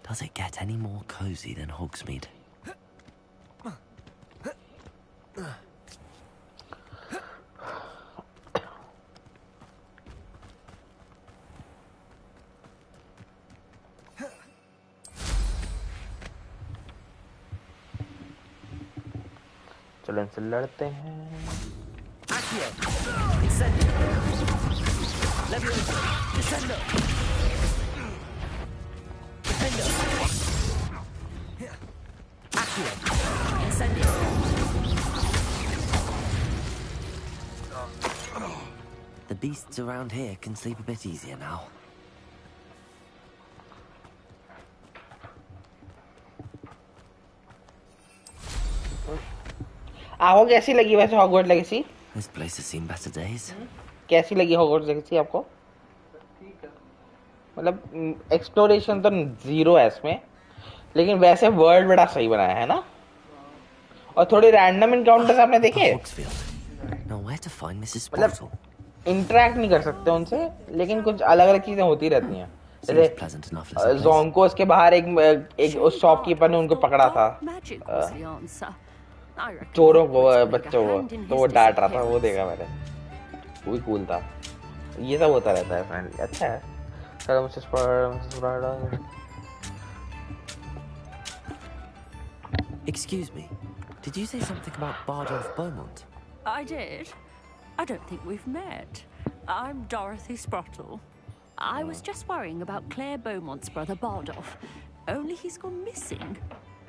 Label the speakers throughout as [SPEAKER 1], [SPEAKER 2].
[SPEAKER 1] Does it get any more cozy than Hogsmeade?
[SPEAKER 2] चलो इनसे लड़ते हैं।
[SPEAKER 1] Accio! Incendio! Levioso! Descendo! Defendo! Accio! Incendio! The beasts around here can sleep a bit easier now.
[SPEAKER 2] आपको कैसी लगी वैसे Hogwarts legacy?
[SPEAKER 1] This place has seen better days.
[SPEAKER 2] कैसी लगी हॉगवर्ट्स लेगेसी आपको? ठीक है। मतलब एक्सप्लोरेशन तो जीरो है इसमें, लेकिन वैसे वर्ल्ड बड़ा सही बनाया है ना? और थोड़े रैंडम इनकाउंटर्स आपने देखे?
[SPEAKER 1] Now where to find Mrs.
[SPEAKER 2] मतलब इंटरेक्ट नहीं कर सकते उनसे, लेकिन कुछ अलग अलग चीजें होती रहती हैं। जैसे ज़ोंकोस के बाहर एक उस शॉपकीपर ने उनको पकड़ा था, चोरों को, बच्चों को, तो वो डांट रहा था, वो देखा मैंने, वो भी कूल था। ये सब होता रहता है फ्रेंडली, अच्छा है। चलो Mrs sprout.
[SPEAKER 1] Excuse me, did you say something about Bardolph Beaumont?
[SPEAKER 3] I did. I don't think we've met. I'm Dorothy Sprottle. I was just worrying about Claire Beaumont's brother Bardolph. Only he's gone missing.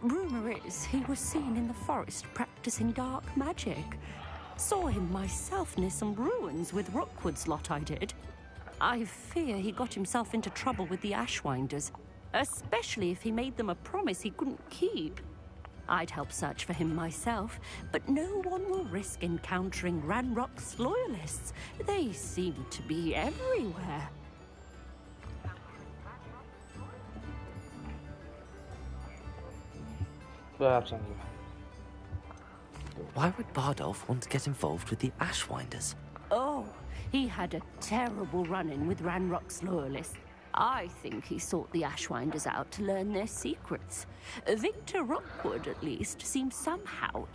[SPEAKER 3] Rumour is he was seen in the forest practicing dark magic. Saw him myself near some ruins with Rookwood's lot I did. I fear he got himself into trouble with the Ashwinders, especially if he made them a promise he couldn't keep. I'd help search for him myself, but no one will risk encountering Ranrock's loyalists. They seem to be everywhere.
[SPEAKER 1] Why would Bardolph want to get involved with the Ashwinders?
[SPEAKER 3] Oh, he had a terrible run-in with Ranrock's loyalists. I think he sought the Ashwinders out to learn their secrets. Victor Rookwood, at least, seems somehow...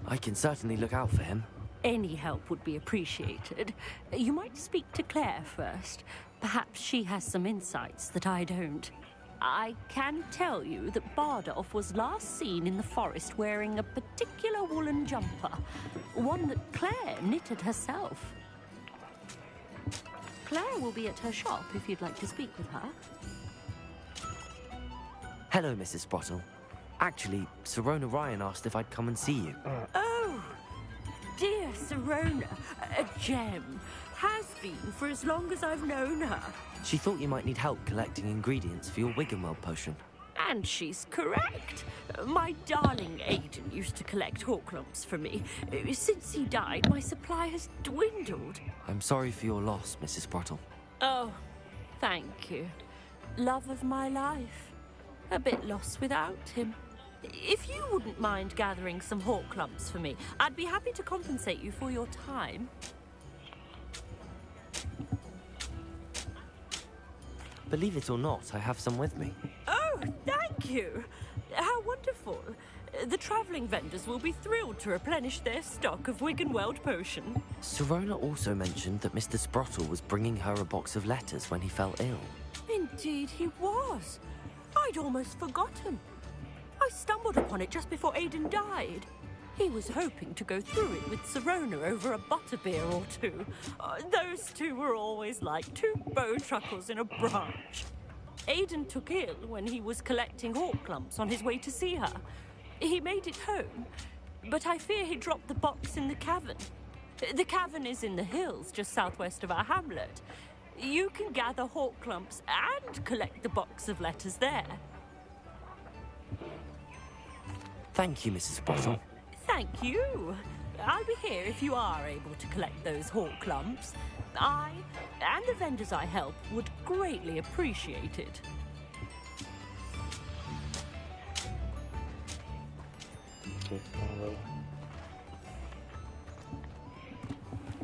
[SPEAKER 1] I can certainly look out for him.
[SPEAKER 3] Any help would be appreciated. You might speak to Claire first. Perhaps she has some insights that I don't. I can tell you that Bardolph was last seen in the forest wearing a particular woolen jumper, one that Claire knitted herself. Claire will be at her shop if you'd like to speak with her.
[SPEAKER 1] Hello, Mrs. Sprottle. Actually, Sirona Ryan asked if I'd come and see you.
[SPEAKER 3] Oh, dear Sirona, a gem. Has been for as long as I've known her.
[SPEAKER 1] She thought you might need help collecting ingredients for your Wiggenweld potion.
[SPEAKER 3] And she's correct. My darling Aidan used to collect Horklumps for me. Since he died, my supply has dwindled.
[SPEAKER 1] I'm sorry for your loss, Mrs. Sprottle.
[SPEAKER 3] Oh, thank you. Love of my life. A bit lost without him. If you wouldn't mind gathering some Horklumps for me, I'd be happy to compensate you for your time.
[SPEAKER 1] Believe it or not, I have some with me.
[SPEAKER 3] Oh, thank you. How wonderful. The travelling vendors will be thrilled to replenish their stock of Wiggenweld potion.
[SPEAKER 1] Sirona also mentioned that Mr. Sprottle was bringing her a box of letters when he fell ill.
[SPEAKER 3] Indeed he was. I'd almost forgotten. I stumbled upon it just before Aidan died. He was hoping to go through it with Sirona over a butterbeer or two. Those two were always like two bowtruckles in a branch. Aidan took ill when he was collecting Horklumps on his way to see her. He made it home, but I fear he dropped the box in the cavern. The cavern is in the hills just southwest of our hamlet. You can gather Horklumps and collect the box of letters there.
[SPEAKER 1] Thank you, Mrs. Sprottle.
[SPEAKER 3] Thank you. I'll be here if you are able to collect those Horklumps. I and the vendors I help would greatly appreciate it.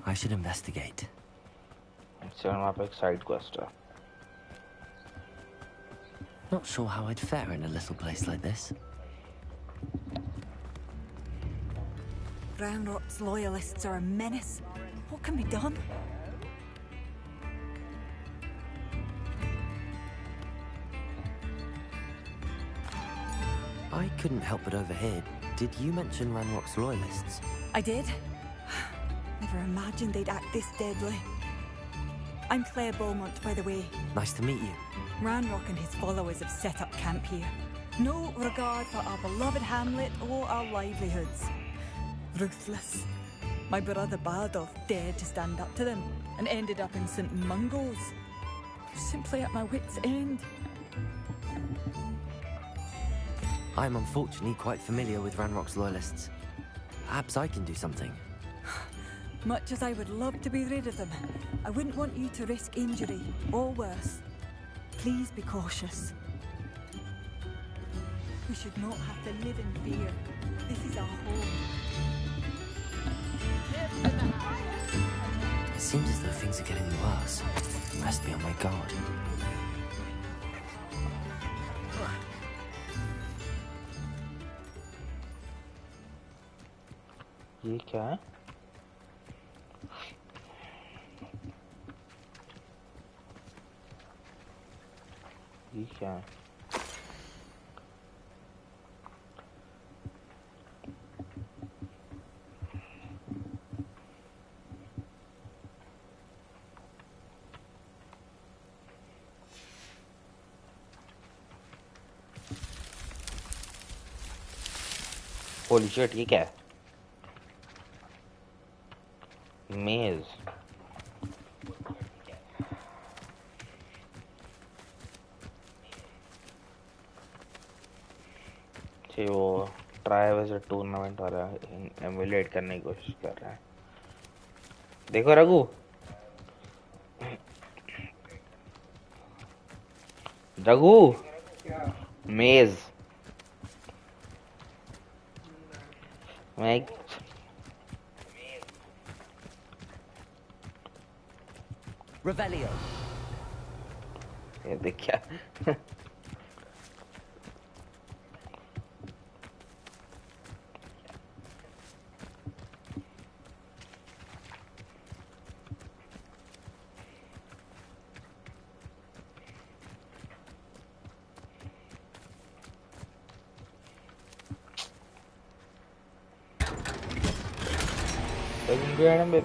[SPEAKER 1] I should investigate.
[SPEAKER 2] वहाँ पे एक side quest है.
[SPEAKER 1] Not sure how I'd fare in a little place like this.
[SPEAKER 4] Ranrock's loyalists are a menace. What can be done?
[SPEAKER 1] I couldn't help but overhear. Did you mention Ranrock's loyalists?
[SPEAKER 4] I did. Never imagined they'd act this deadly. I'm Claire Beaumont, by the way.
[SPEAKER 1] Nice to meet you.
[SPEAKER 4] Ranrock and his followers have set up camp here. No regard for our beloved hamlet or our livelihoods. Ruthless. My brother Bardolph dared to stand up to them and ended up in St. Mungo's. Simply at my wit's end.
[SPEAKER 1] I'm unfortunately quite familiar with Ranrock's loyalists. Perhaps I can do something.
[SPEAKER 4] Much as I would love to be rid of them, I wouldn't want you to risk injury, or worse. Please be cautious. We should not have to live in fear. This is our home.
[SPEAKER 1] It seems as though things are getting worse. Best be on my guard.
[SPEAKER 2] ये क्या है? ये क्या है? Holy shit, ये क्या है? Maze. जी वो ट्राई वैसे टूर्नामेंट हो रहा है, एमुलेट करने की कोशिश कर रहा है. देखो रघु, रघु, मेज. मैं
[SPEAKER 1] Revelio.
[SPEAKER 2] ये देख क्या. Baby.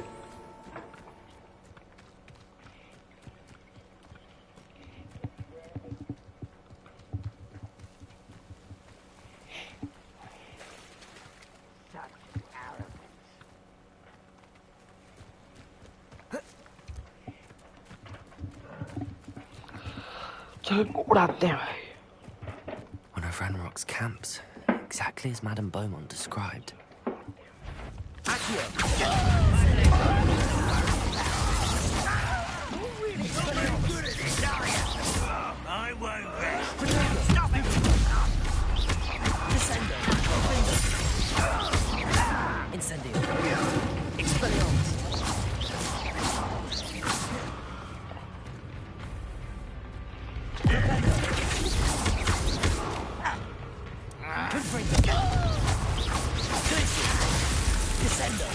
[SPEAKER 2] उड़ाते हैं भाई.
[SPEAKER 1] One of Ranrock's camps, exactly as Madame Beaumont described.
[SPEAKER 5] I won't rest. Stop it!
[SPEAKER 1] Descendo. Incendio. Expelliarmus. Descendo.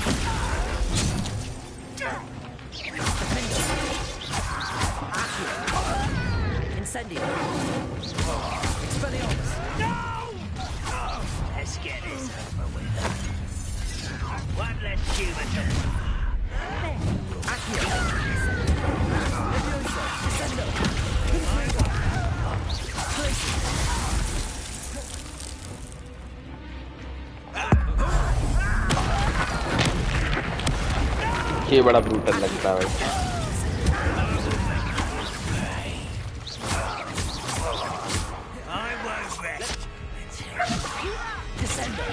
[SPEAKER 1] Incendio. Expelliarmus.
[SPEAKER 5] No! Let's get this over with. One less human to...
[SPEAKER 1] Accio. Leviosa. Descendo.
[SPEAKER 2] ये बड़ा brutal लगता है भाई.
[SPEAKER 5] I won't rest.
[SPEAKER 1] Descendo.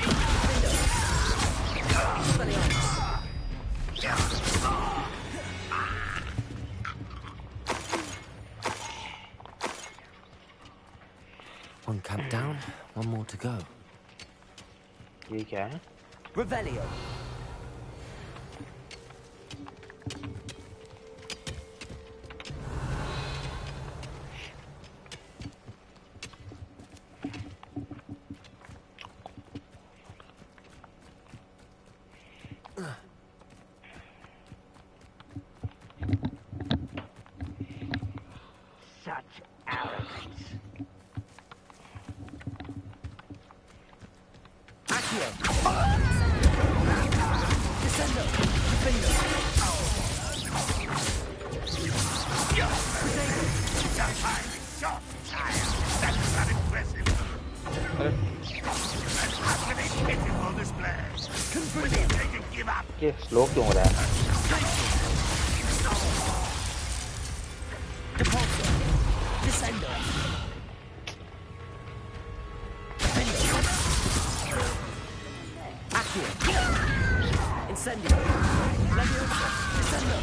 [SPEAKER 1] One camp down, one more to go.
[SPEAKER 2] ये क्या है?
[SPEAKER 1] Revelio.
[SPEAKER 5] Such arrogance.
[SPEAKER 1] Accio! Descendo! Defendo!
[SPEAKER 5] That's unimpressive. An utterly pitiful display. Will you take and give up?
[SPEAKER 2] ये slow क्यों हो रहा है?
[SPEAKER 1] Depulso! Descendo! Accio! Incendio! Leviosa! Descendo!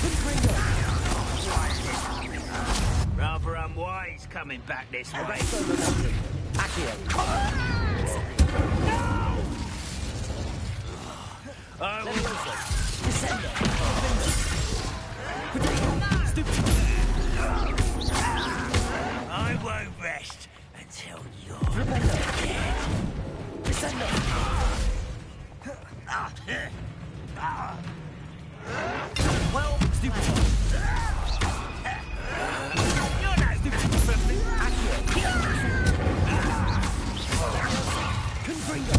[SPEAKER 1] Confringo!
[SPEAKER 5] Rather unwise coming back this way.
[SPEAKER 1] Accio! Leviosa! Descendo!
[SPEAKER 5] I won't rest until you're
[SPEAKER 1] Rependo! Descendo! Well, stupid!
[SPEAKER 5] You're no stupid from me.
[SPEAKER 1] Accio! Confringo!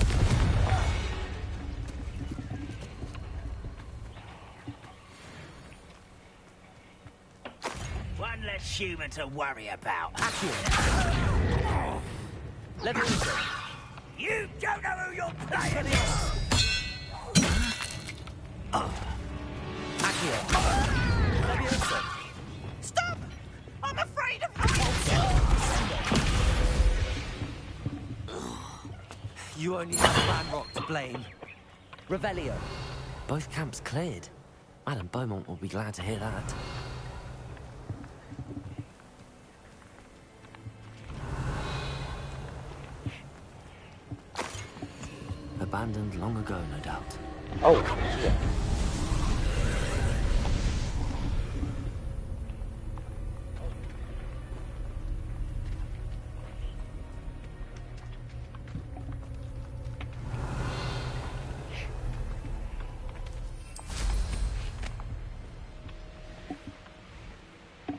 [SPEAKER 5] One less human to worry about.
[SPEAKER 1] Accio! Leviosa!
[SPEAKER 5] You don't know who you're playing with.
[SPEAKER 1] Accio! Leviosa!
[SPEAKER 5] Stop! I'm afraid of
[SPEAKER 1] You only have Ranrock to blame. Revelio. Both camps cleared. Madame Beaumont will be glad to hear that. Abandoned long ago, no doubt.
[SPEAKER 2] Oh, yeah.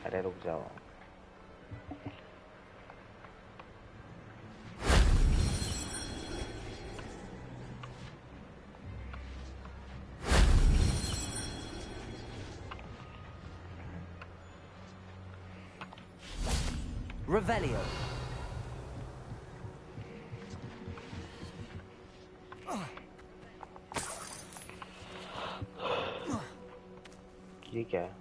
[SPEAKER 2] अरे रुक जाओ.
[SPEAKER 1] Revelio.
[SPEAKER 2] ये क्या है?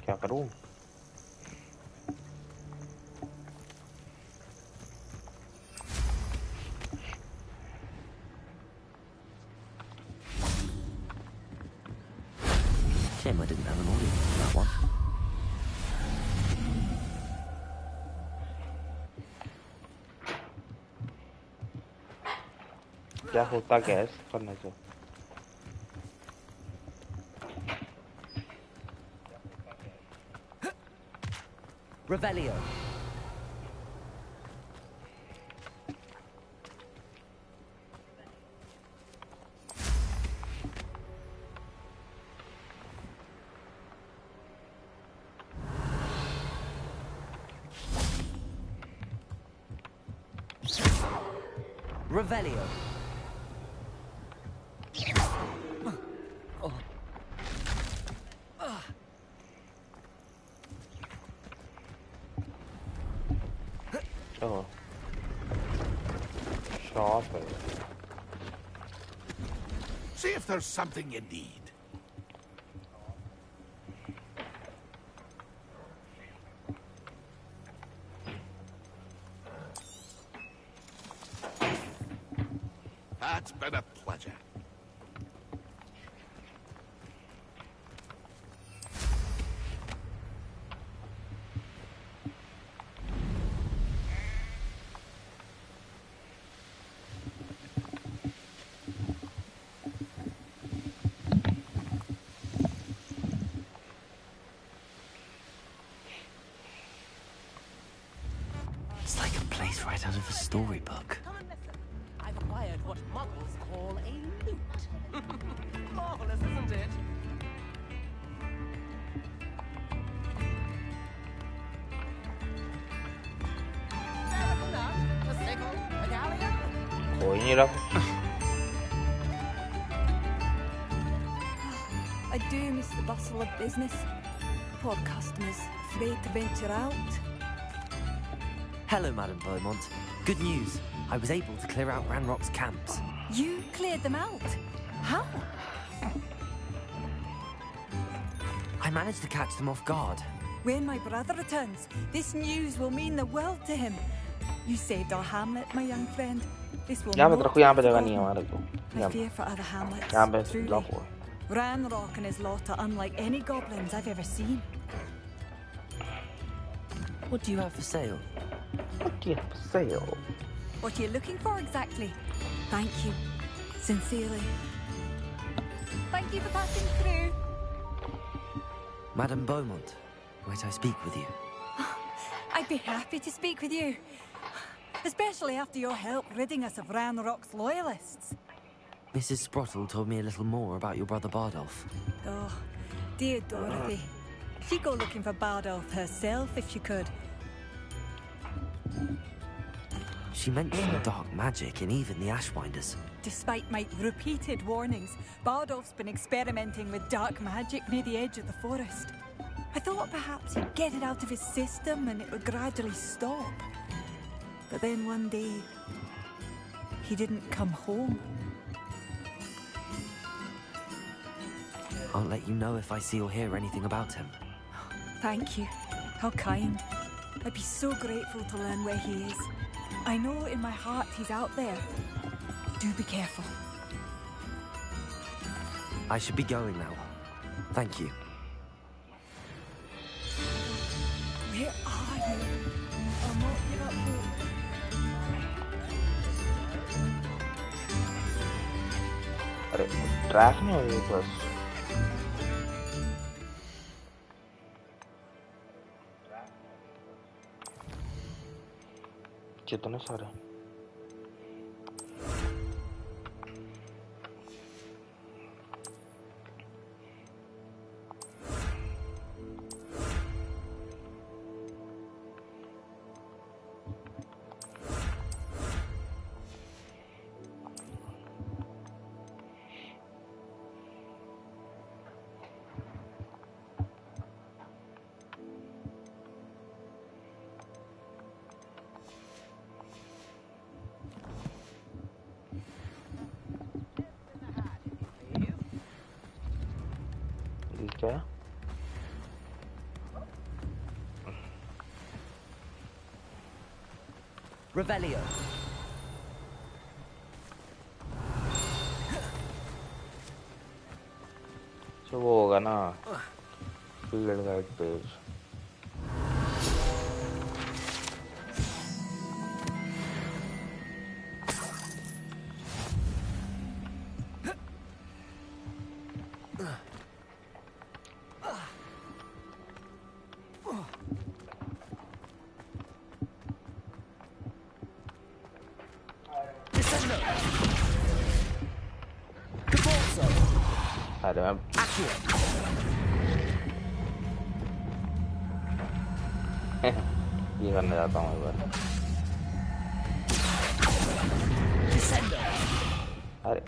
[SPEAKER 2] क्या करूं?
[SPEAKER 1] Shame I didn't have an audience for that one.
[SPEAKER 2] क्या होता क्या है करने से?
[SPEAKER 1] Revelio. Revelio.
[SPEAKER 2] Oh. Shop.
[SPEAKER 6] See if there's something you need. That's been a pleasure.
[SPEAKER 1] a storybook.
[SPEAKER 7] I've acquired what muggles call a loot. Marvelous, isn't it? A sickle, a galleon.
[SPEAKER 2] कोई नहीं रख
[SPEAKER 4] I do miss the bustle of business. Poor customers, afraid to venture out.
[SPEAKER 1] Hello, Madam Beaumont. Good news. I was able to clear out Ranrock's camps.
[SPEAKER 4] You cleared them out? How?
[SPEAKER 1] I managed to catch them off guard.
[SPEAKER 4] When my brother returns, this news will mean the world to him. You saved our hamlet, my young friend. This will
[SPEAKER 2] यहाँ पे
[SPEAKER 4] not
[SPEAKER 2] रखो यहाँ पे
[SPEAKER 4] be
[SPEAKER 2] जगह नहीं है
[SPEAKER 4] forgotten.
[SPEAKER 2] हमारे को
[SPEAKER 4] I fear for other hamlets.
[SPEAKER 2] यहाँ पे
[SPEAKER 4] Truly.
[SPEAKER 2] ब्लॉक हो
[SPEAKER 4] Ranrock and his lot are unlike any goblins I've ever seen.
[SPEAKER 1] What do you have for sale?
[SPEAKER 2] What do you have for sale?
[SPEAKER 4] What are you looking for exactly? Thank you. Sincerely. Thank you for passing through.
[SPEAKER 1] Madam Beaumont, might I speak with you?
[SPEAKER 4] I'd be happy to speak with you. Especially after your help ridding us of Ranrock's loyalists.
[SPEAKER 1] Mrs. Sprottle told me a little more about your brother Bardolph.
[SPEAKER 4] Oh, dear Dorothy. She'd go looking for Bardolph herself if she could.
[SPEAKER 1] She mentioned dark magic in even the Ashwinders.
[SPEAKER 4] Despite my repeated warnings, Bardolph's been experimenting with dark magic near the edge of the forest. I thought perhaps he'd get it out of his system and it would gradually stop. But then one day, he didn't come home.
[SPEAKER 1] I'll let you know if I see or hear anything about him.
[SPEAKER 4] Thank you. How kind. I'd be so grateful to learn where he is. I know in my heart he's out there. Do be careful.
[SPEAKER 1] I should be going now. Thank you.
[SPEAKER 4] Where are you? I'll not give up hope.
[SPEAKER 2] अरे track नहीं हो रही बस कितने सारे क्या
[SPEAKER 1] Revelio.
[SPEAKER 2] तो वो होगा ना फील्ड गाइड पेज अरे मैं ये करने जाता हूँ एक बार अरे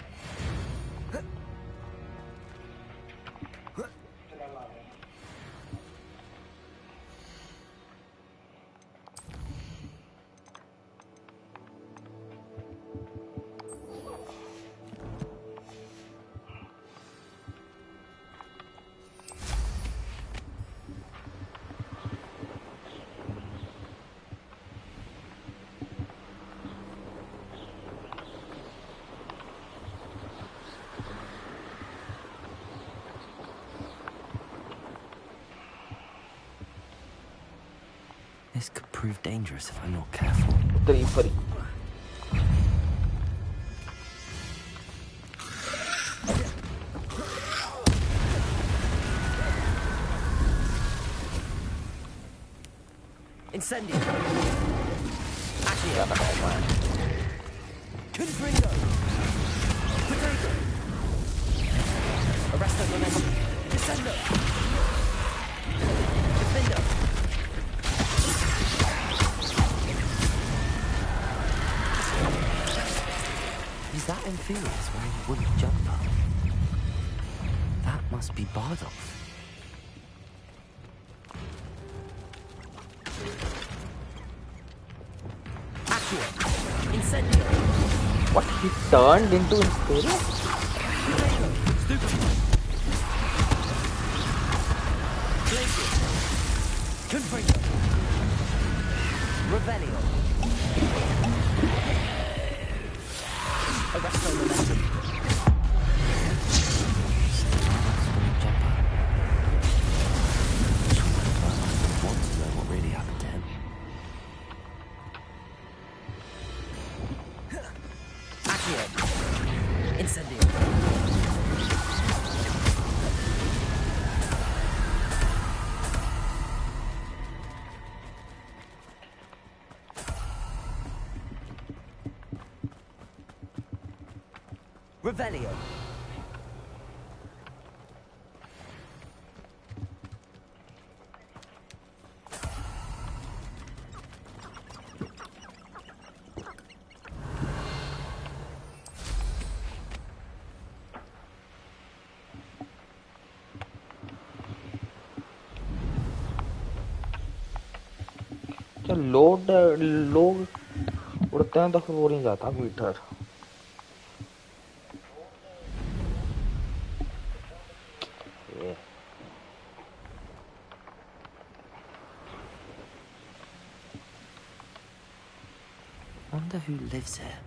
[SPEAKER 1] This could prove dangerous if I'm not careful.
[SPEAKER 2] Three free.
[SPEAKER 1] Incendio. Confringo! Potato! Arresto momentum! Descendo! Defendo! Is that Inferius wearing a woolly jumper? That must be Bardolph. Accio! Incendio!
[SPEAKER 2] What? He turned into Inferius?
[SPEAKER 1] Stupid! Glacier! Confringo! Revelio! Arresto momentum! Want to know what really happened to him? Accio! Incendio! Revelio!
[SPEAKER 2] जब लोग उड़ते हैं तो फिर वो नहीं जाता metre.
[SPEAKER 1] Wonder who lives here.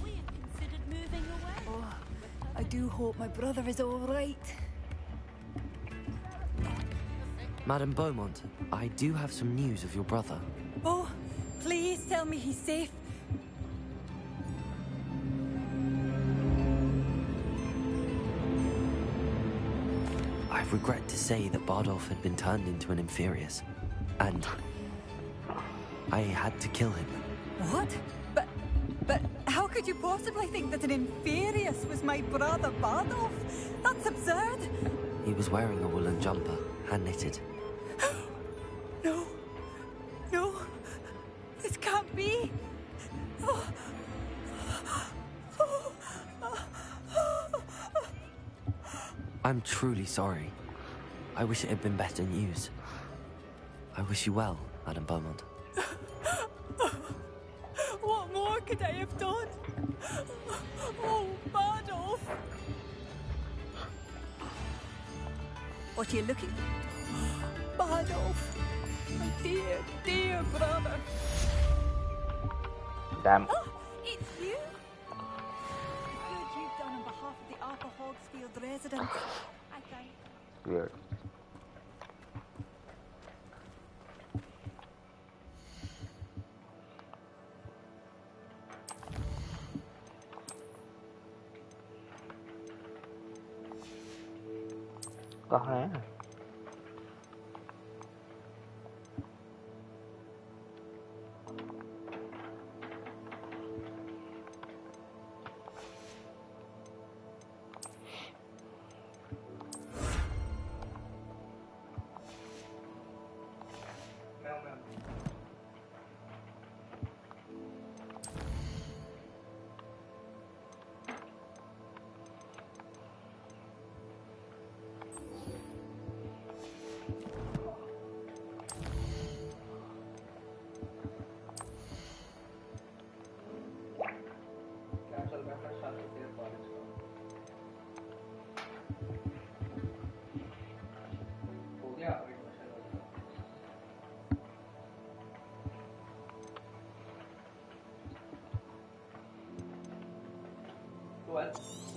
[SPEAKER 3] We had considered moving away.
[SPEAKER 4] Oh, I do hope my brother is all right.
[SPEAKER 1] Madame Beaumont, I do have some news of your brother.
[SPEAKER 4] Oh, please tell me he's safe.
[SPEAKER 1] I regret to say that Bardolph had been turned into an Inferius, and I had to kill him.
[SPEAKER 4] What? But how could you possibly think that an Inferius was my brother Bardolph? That's absurd.
[SPEAKER 1] He was wearing a woolen jumper, hand-knitted.
[SPEAKER 4] No, this can't be.
[SPEAKER 1] I'm truly sorry. I wish it had been better news. I wish you well, Madame Beaumont.
[SPEAKER 4] What more could I have done? Oh, Bardolph. What are you looking for? Bardolph. My dear, dear brother.
[SPEAKER 2] Damn.
[SPEAKER 4] Oh, it's you? The good you've done on behalf of the Upper Hogsfield residents. I think.
[SPEAKER 2] Weird. कहाँ है?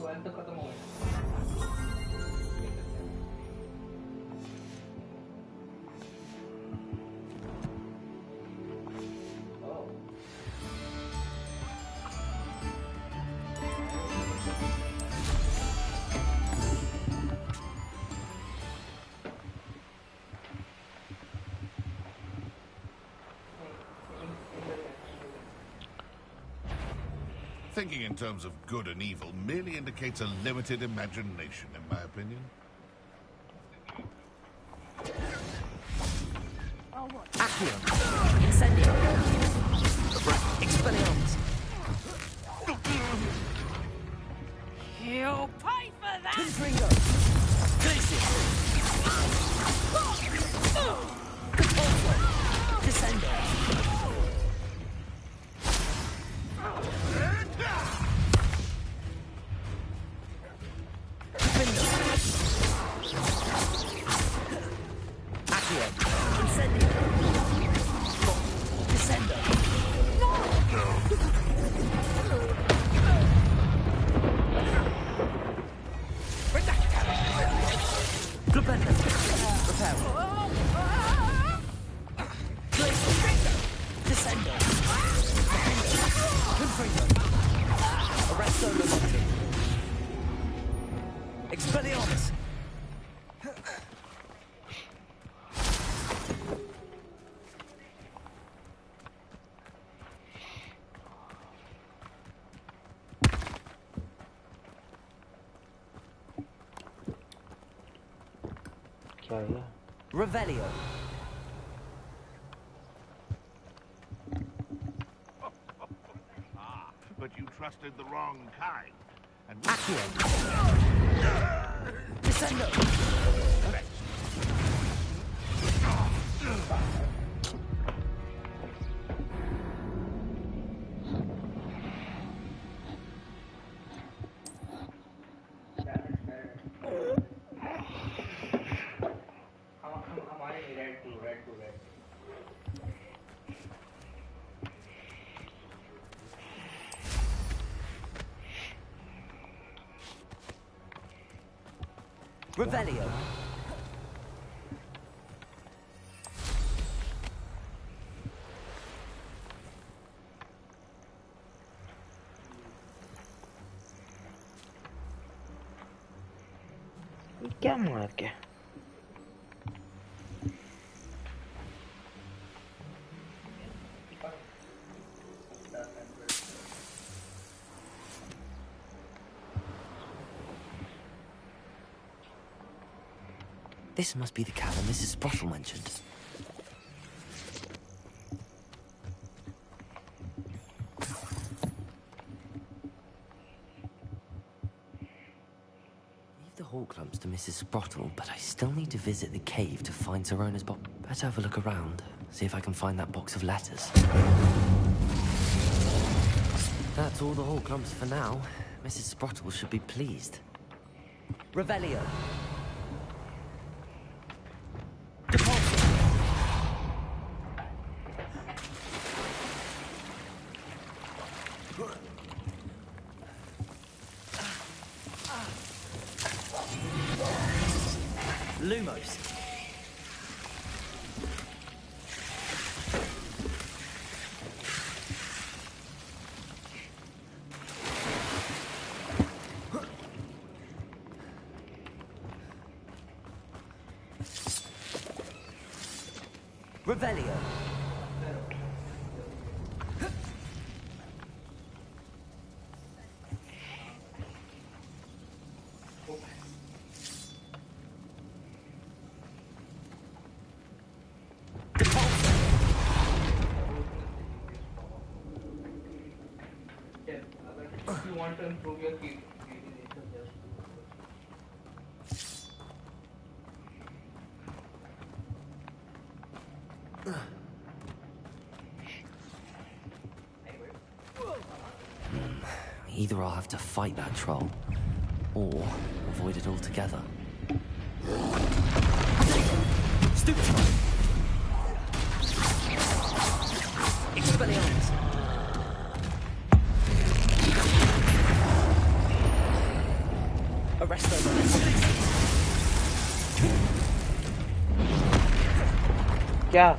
[SPEAKER 8] Twelfth तो खत्म हो गया.
[SPEAKER 6] Thinking in terms of good and evil merely indicates a limited imagination, in my opinion.
[SPEAKER 9] Accio. Incendio. Expelliarmus.
[SPEAKER 7] You'll pay for that!
[SPEAKER 9] Confringo. Glacius. Compulso. Descendo. Findo. Accio. Incendio. Descendo. Flipendo. Reparo. Glacial. Descendo. Confringo. Arresto Lomonti. Expelliarmus.
[SPEAKER 2] क्या है ये?
[SPEAKER 9] Revelio.
[SPEAKER 6] But you trusted the wrong kind. And
[SPEAKER 9] Accio. Descendo. Revelio.
[SPEAKER 2] ये क्या mark है?
[SPEAKER 1] This must be the cabin Mrs. Sprottle mentioned. Leave the hawk lumps to Mrs. Sprottle, but I still need to visit the cave to find Zerona's box. Better have a look around, see if I can find that box of letters. That's all the hawk lumps for now. Mrs. Sprottle should be pleased.
[SPEAKER 9] Revelio. Lumos. Revelio.
[SPEAKER 8] If you want to improve your creativity, just
[SPEAKER 1] Either I'll have to fight that troll, or avoid it altogether.
[SPEAKER 9] Stupid. Expelliarmus. Arresto.
[SPEAKER 2] क्या?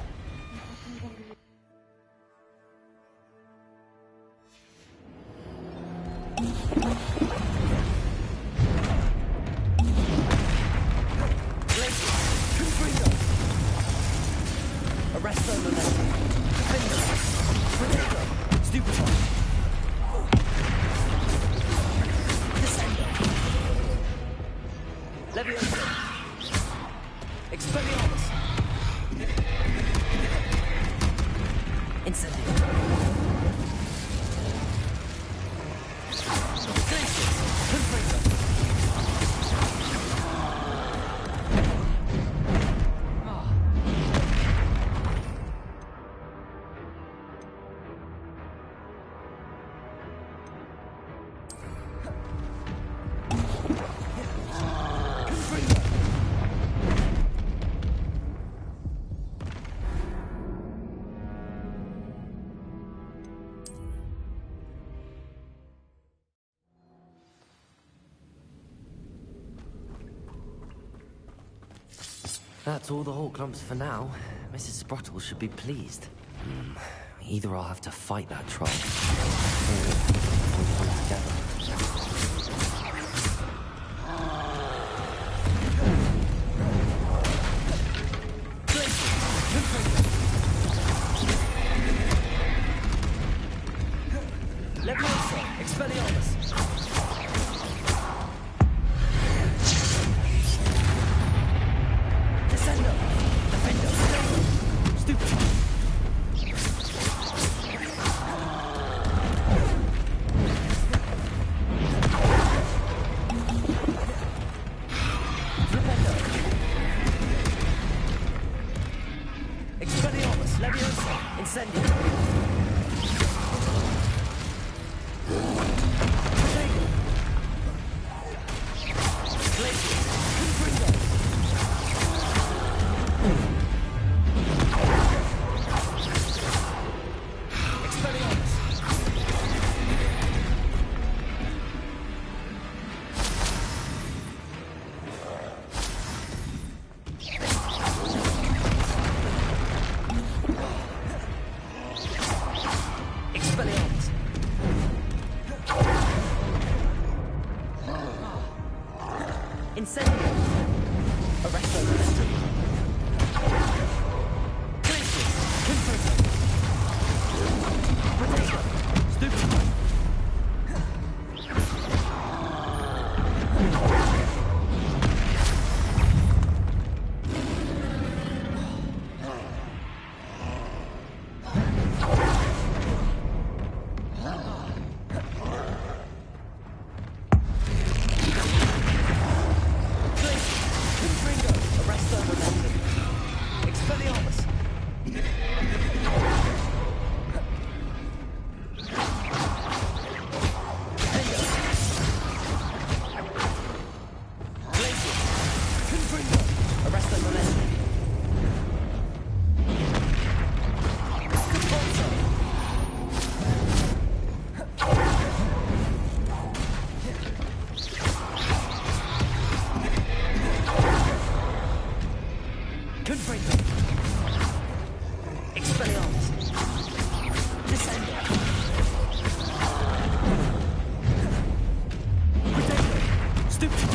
[SPEAKER 9] Stupid. Leviosa. Expelliarmus. Incendio. Glacius. Confringo.
[SPEAKER 1] That's all the Hawk lumps for now. Mrs. Sprottle should be pleased. Either I'll have to fight that troll, or we'll come together.
[SPEAKER 9] Leviosa. Expelliarmus. Descendo. Defendo. Stupid. Flipendo. Expelliarmus. Leviosa. Incendio. Glacius. Confringo. Expelliarmus. Expelliarmus. Incendio. Arresto Molestum. Glacius. Confringo. Potato. Stupid. Confringo. Arresto Molestum. Expelliarmus. Glacius. Confringo. Arresto Molestum. Convulso. Confringo. Expelliarmus. Descendo. Potato. Stupid.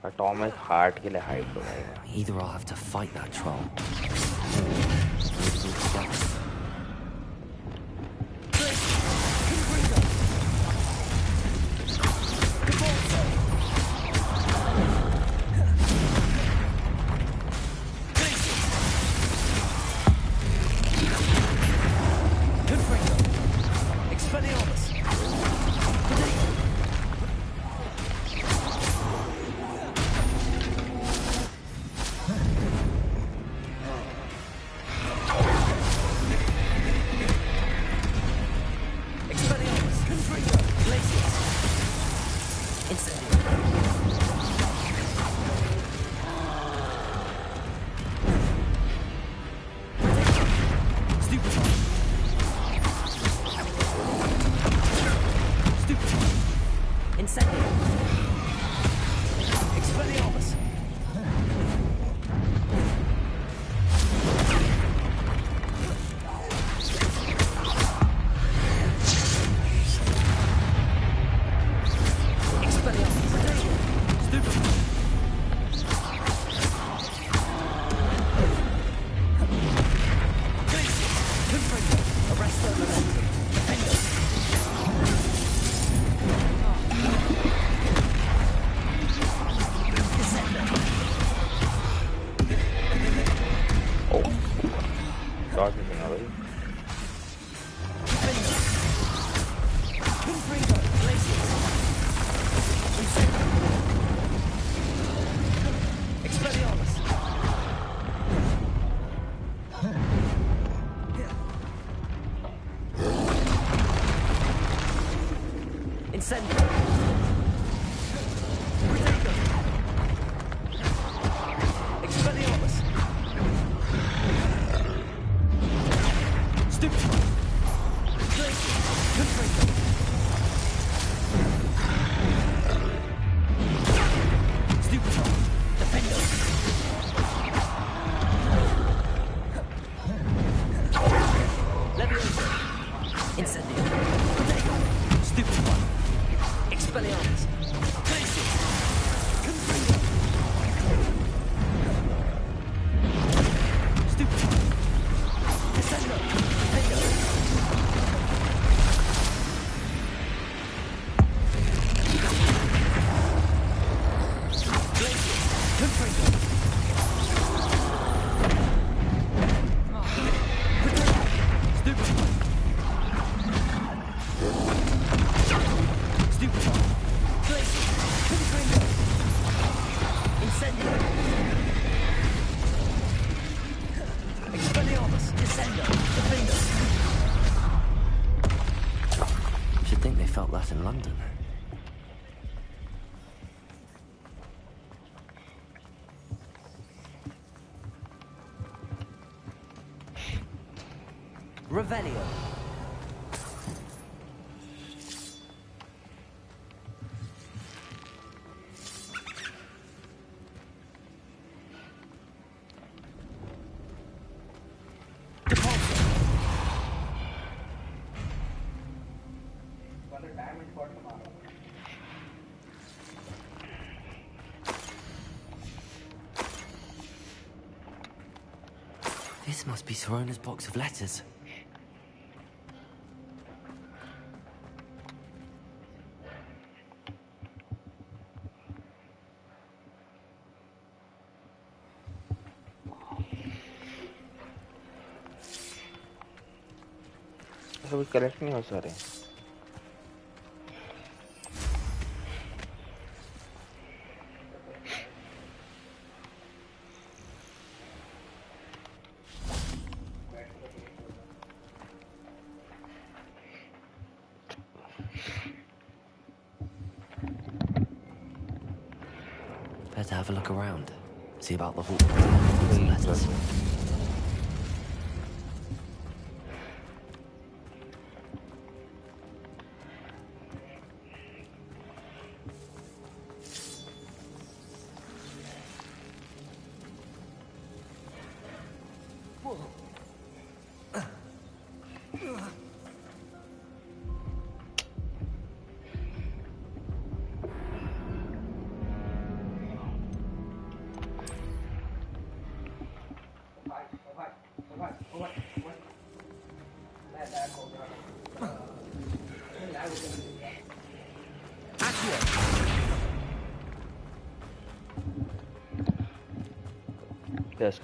[SPEAKER 2] Atomic heart के लिए height हो जाएगा.
[SPEAKER 1] Either I'll have to fight that troll, or we'll come together.
[SPEAKER 9] Confringo. Convulso. Glacius. Confringo. Expelliarmus. Potato.
[SPEAKER 1] In London.
[SPEAKER 9] Revelio.
[SPEAKER 1] This must be Sorona's box of letters.
[SPEAKER 2] अभी collect नहीं हो सारे
[SPEAKER 1] Better have a look around. See about the Hogwarts letters.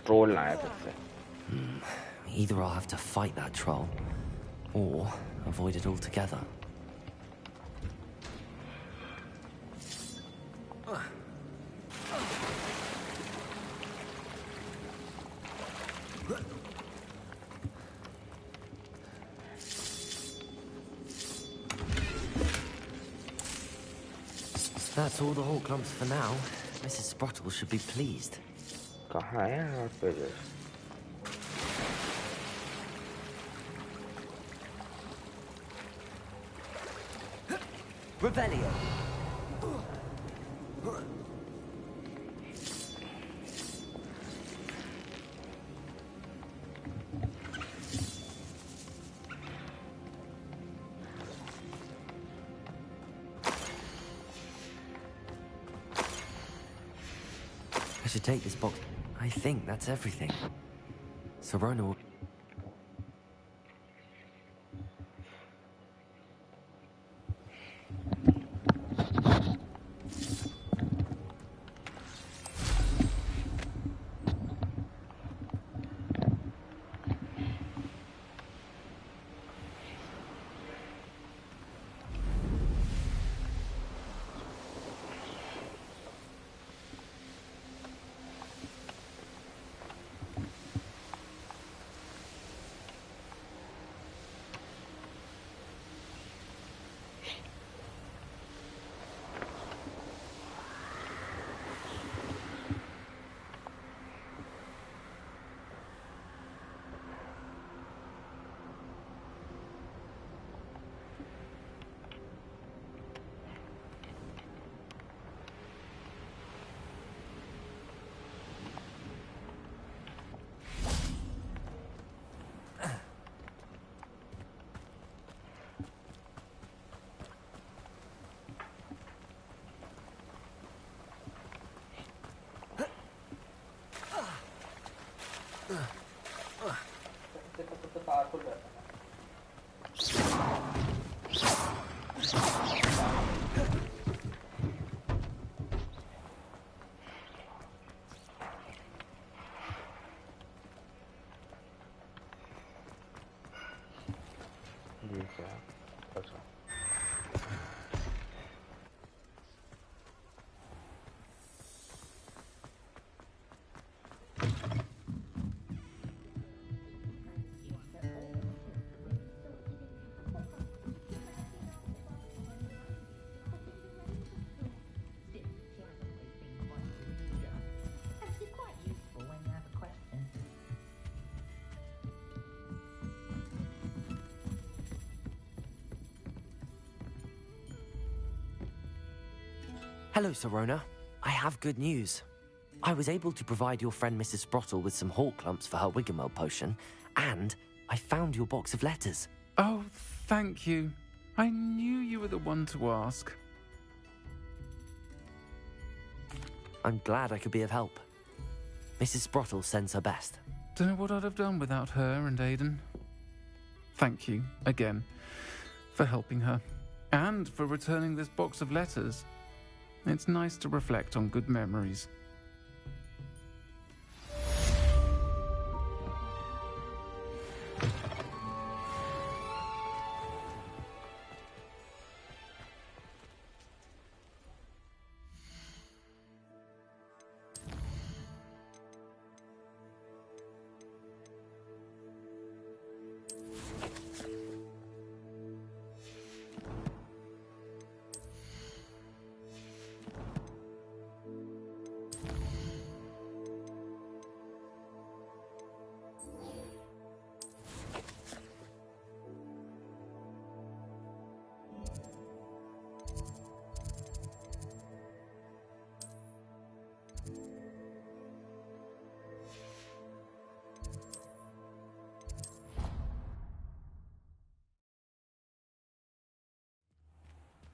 [SPEAKER 2] troll ना आया फिर से
[SPEAKER 1] Either I'll have to fight that troll, or avoid it altogether. That's all the Hall clumps for now. Mrs. Sprottle should be pleased.
[SPEAKER 2] कहाँ है यहाँ पे
[SPEAKER 9] Revelio.
[SPEAKER 1] should take this box. I think that's everything. Sirona will... Hello, Sirona. I have good news. I was able to provide your friend Mrs. Sprottle with some hawk lumps for her Wiggamel potion, and I found your box of letters.
[SPEAKER 10] Oh, thank you. I knew you were the one to ask.
[SPEAKER 1] I'm glad I could be of help. Mrs. Sprottle sends her best.
[SPEAKER 10] Don't know what I'd have done without her and Aidan. Thank you, again, for helping her, and for returning this box of letters. It's nice to reflect on good memories.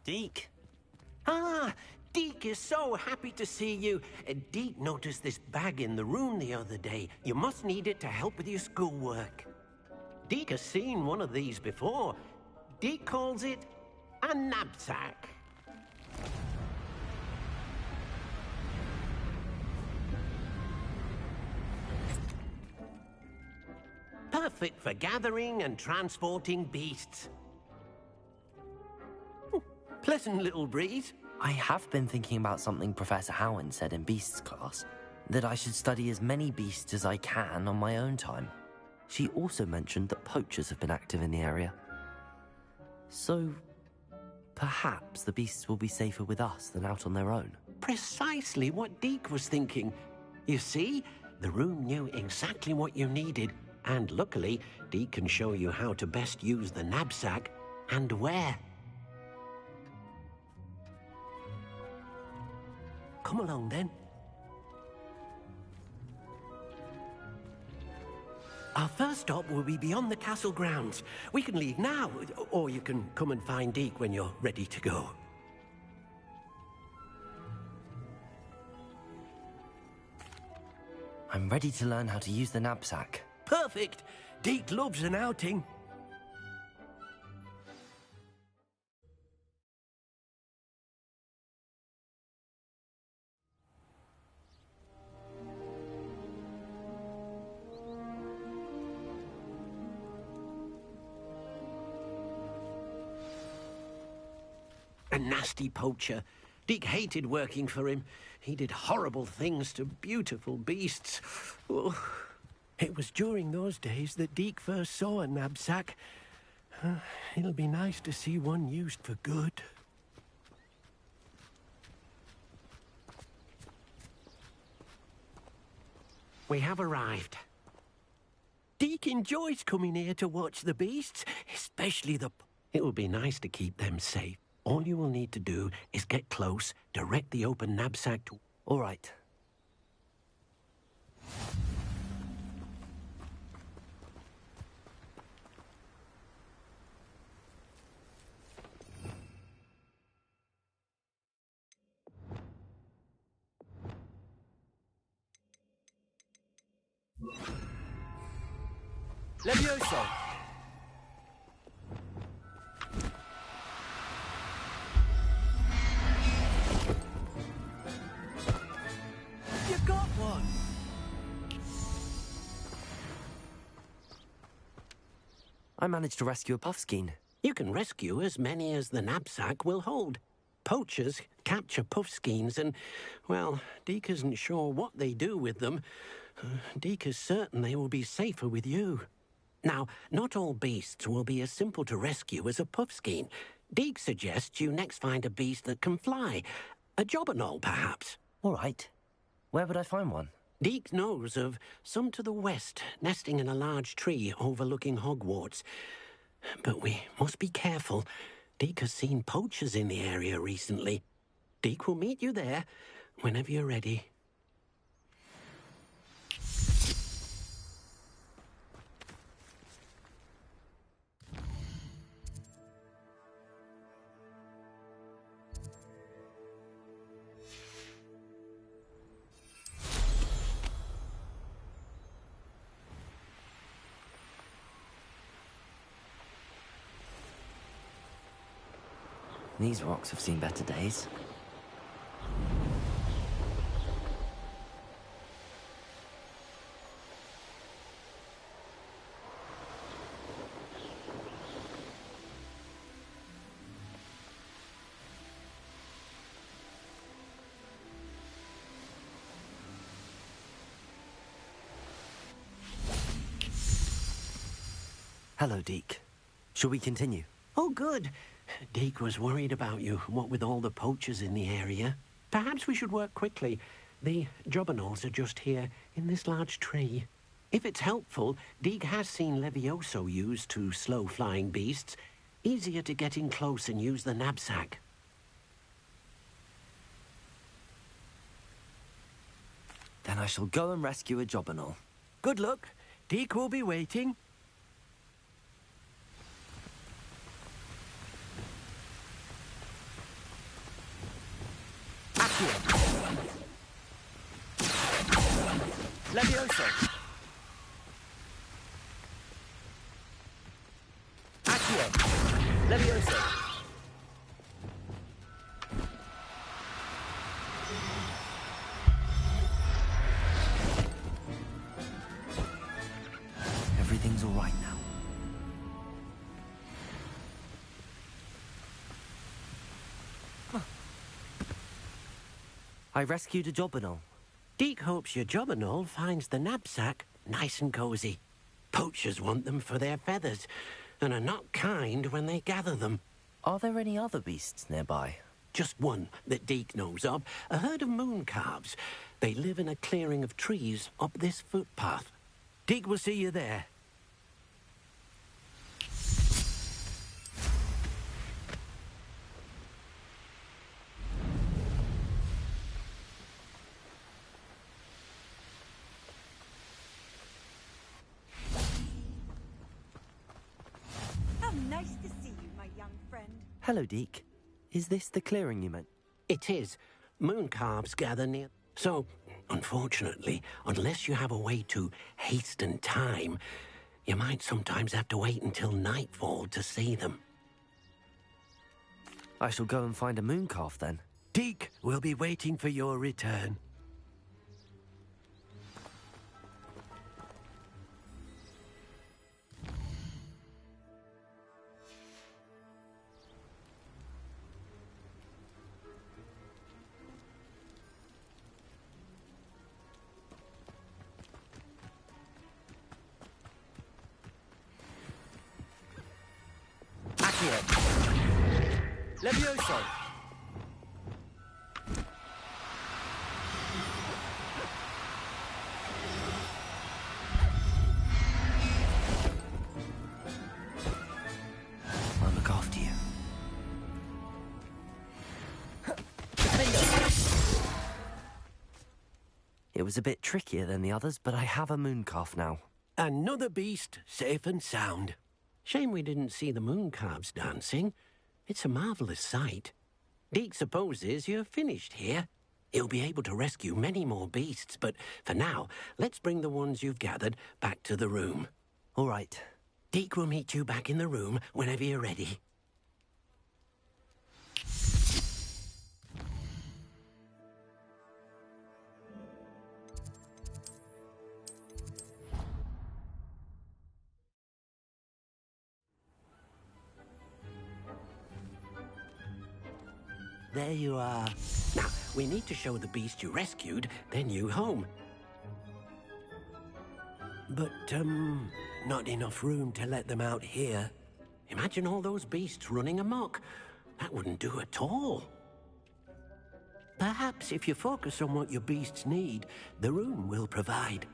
[SPEAKER 5] Deke. Ah, Deke is so happy to see you. Deke noticed this bag in the room the other day. You must need it to help with your schoolwork. Deke has seen one of these before. Deke calls it a knapsack. Perfect for gathering and transporting beasts. Pleasant little breeze.
[SPEAKER 1] I have been thinking about something Professor Howard said in Beasts class, that I should study as many beasts as I can on my own time. She also mentioned that poachers have been active in the area. So, perhaps the beasts will be safer with us than out on their own.
[SPEAKER 5] Precisely what Deke was thinking. You see, the room knew exactly what you needed, and luckily, Deke can show you how to best use the knapsack and where. Come along, then. Our first stop will be beyond the castle grounds. We can leave now, or you can come and find Deke when you're ready to go.
[SPEAKER 1] I'm ready to learn how to use the knapsack.
[SPEAKER 5] Perfect. Deke loves an outing. A nasty poacher. Deke hated working for him. He did horrible things to beautiful beasts. Oh, it was during those days that Deke first saw a knapsack. It'll be nice to see one used for good. We have arrived. Deke enjoys coming here to watch the beasts, especially the... It will be nice to keep them safe. All you will need to do is get close, direct the open knapsack to...
[SPEAKER 1] All right.
[SPEAKER 9] Levioso! You got one!
[SPEAKER 1] I managed to rescue a puffskein.
[SPEAKER 5] You can rescue as many as the knapsack will hold. Poachers capture puffskeins and, well, Deke isn't sure what they do with them. Deke is certain they will be safer with you. Now, not all beasts will be as simple to rescue as a puffskein. Deke suggests you next find a beast that can fly. A jobberknoll, perhaps.
[SPEAKER 1] All right. Where would I find one?
[SPEAKER 5] Deke knows of some to the west, nesting in a large tree overlooking Hogwarts. But we must be careful. Deke has seen poachers in the area recently. Deke will meet you there whenever you're ready.
[SPEAKER 1] These rocks have seen better days. Hello, Deke. Shall we continue?
[SPEAKER 5] Oh, good. Deke was worried about you, what with all the poachers in the area. Perhaps we should work quickly. The jobberknolls are just here, in this large tree. If it's helpful, Deke has seen Levioso used to slow flying beasts. Easier to get in close and use the knapsack.
[SPEAKER 1] Then I shall go and rescue a jobberknoll.
[SPEAKER 5] Good luck. Deke will be waiting.
[SPEAKER 9] Levioso! Accio! Levioso!
[SPEAKER 1] Everything's all right now. I rescued a jobberknoll.
[SPEAKER 5] Deke hopes your jobberknoll finds the knapsack nice and cozy. Poachers want them for their feathers, and are not kind when they gather them.
[SPEAKER 1] Are there any other beasts nearby?
[SPEAKER 5] Just one that Deke knows of, a herd of moon calves. They live in a clearing of trees up this footpath. Deke will see you there.
[SPEAKER 4] How nice to see you, my young friend.
[SPEAKER 1] Hello, Deke. Is this the clearing you meant?
[SPEAKER 5] It is. Moon calves gather near. So, Unfortunately, unless you have a way to hasten time, you might sometimes have to wait until nightfall to see them.
[SPEAKER 1] I shall go and find a moon calf then.
[SPEAKER 5] Deke will be waiting for your return.
[SPEAKER 9] Accio. Levioso.
[SPEAKER 1] I'll look after you. It was a bit trickier than the others, but I have a moon calf now.
[SPEAKER 5] Another beast, safe and sound. Shame we didn't see the moon calves dancing. It's a marvelous sight. Deke supposes you're finished here. He'll be able to rescue many more beasts, but for now, let's bring the ones you've gathered back to the room.
[SPEAKER 1] All right.
[SPEAKER 5] Deke will meet you back in the room whenever you're ready. There you are. Now, we need to show the beast you rescued their new home. But, not enough room to let them out here. Imagine all those beasts running amok. That wouldn't do at all. Perhaps if you focus on what your beasts need, the room will provide.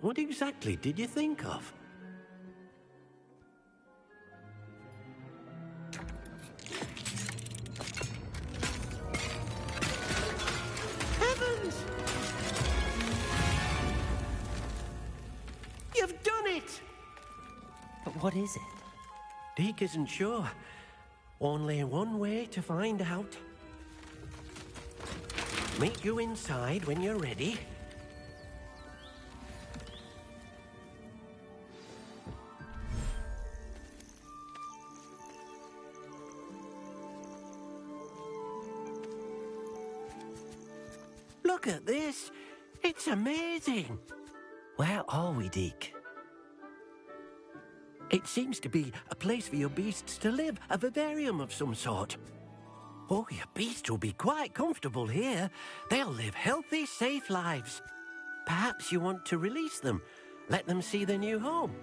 [SPEAKER 5] What exactly did you think of? Heavens! You've done it!
[SPEAKER 1] But what is it?
[SPEAKER 5] Deke isn't sure. Only one way to find out. Meet you inside when you're ready. Look at this. It's amazing.
[SPEAKER 1] Where are we, Deke?
[SPEAKER 5] It seems to be a place for your beasts to live, a vivarium of some sort. Oh, your beasts will be quite comfortable here. They'll live healthy, safe lives. Perhaps you want to release them, let them see their new home.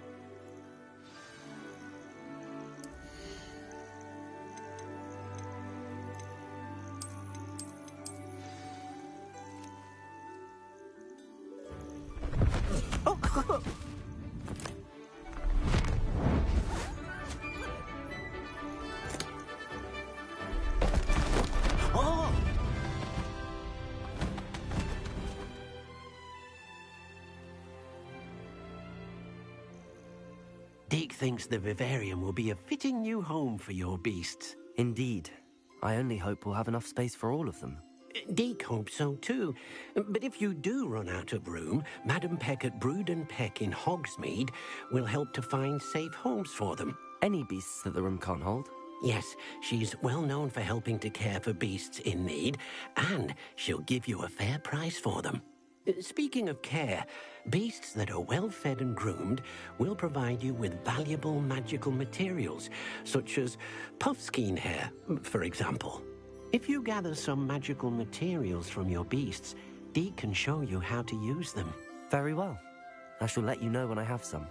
[SPEAKER 5] Deke thinks the vivarium will be a fitting new home for your beasts.
[SPEAKER 1] Indeed. I only hope we'll have enough space for all of them.
[SPEAKER 5] Deke hopes so too. But if you do run out of room, Madam Peck at Brood and Peck in Hogsmeade will help to find safe homes for them.
[SPEAKER 1] Any beasts that the room can't hold?
[SPEAKER 5] Yes, she's well known for helping to care for beasts in need, and she'll give you a fair price for them. Speaking of care, beasts that are well fed and groomed will provide you with valuable magical materials, such as puffskein hair, for example. If you gather some magical materials from your beasts, Deke can show you how to use them.
[SPEAKER 1] Very well. I shall let you know when I have some.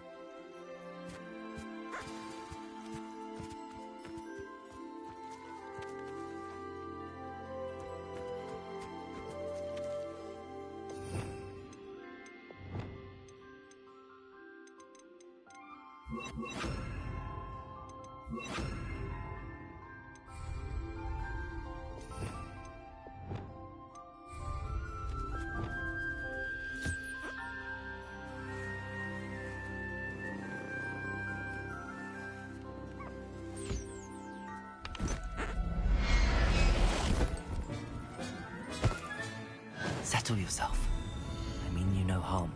[SPEAKER 1] Settle yourself. I mean you no harm.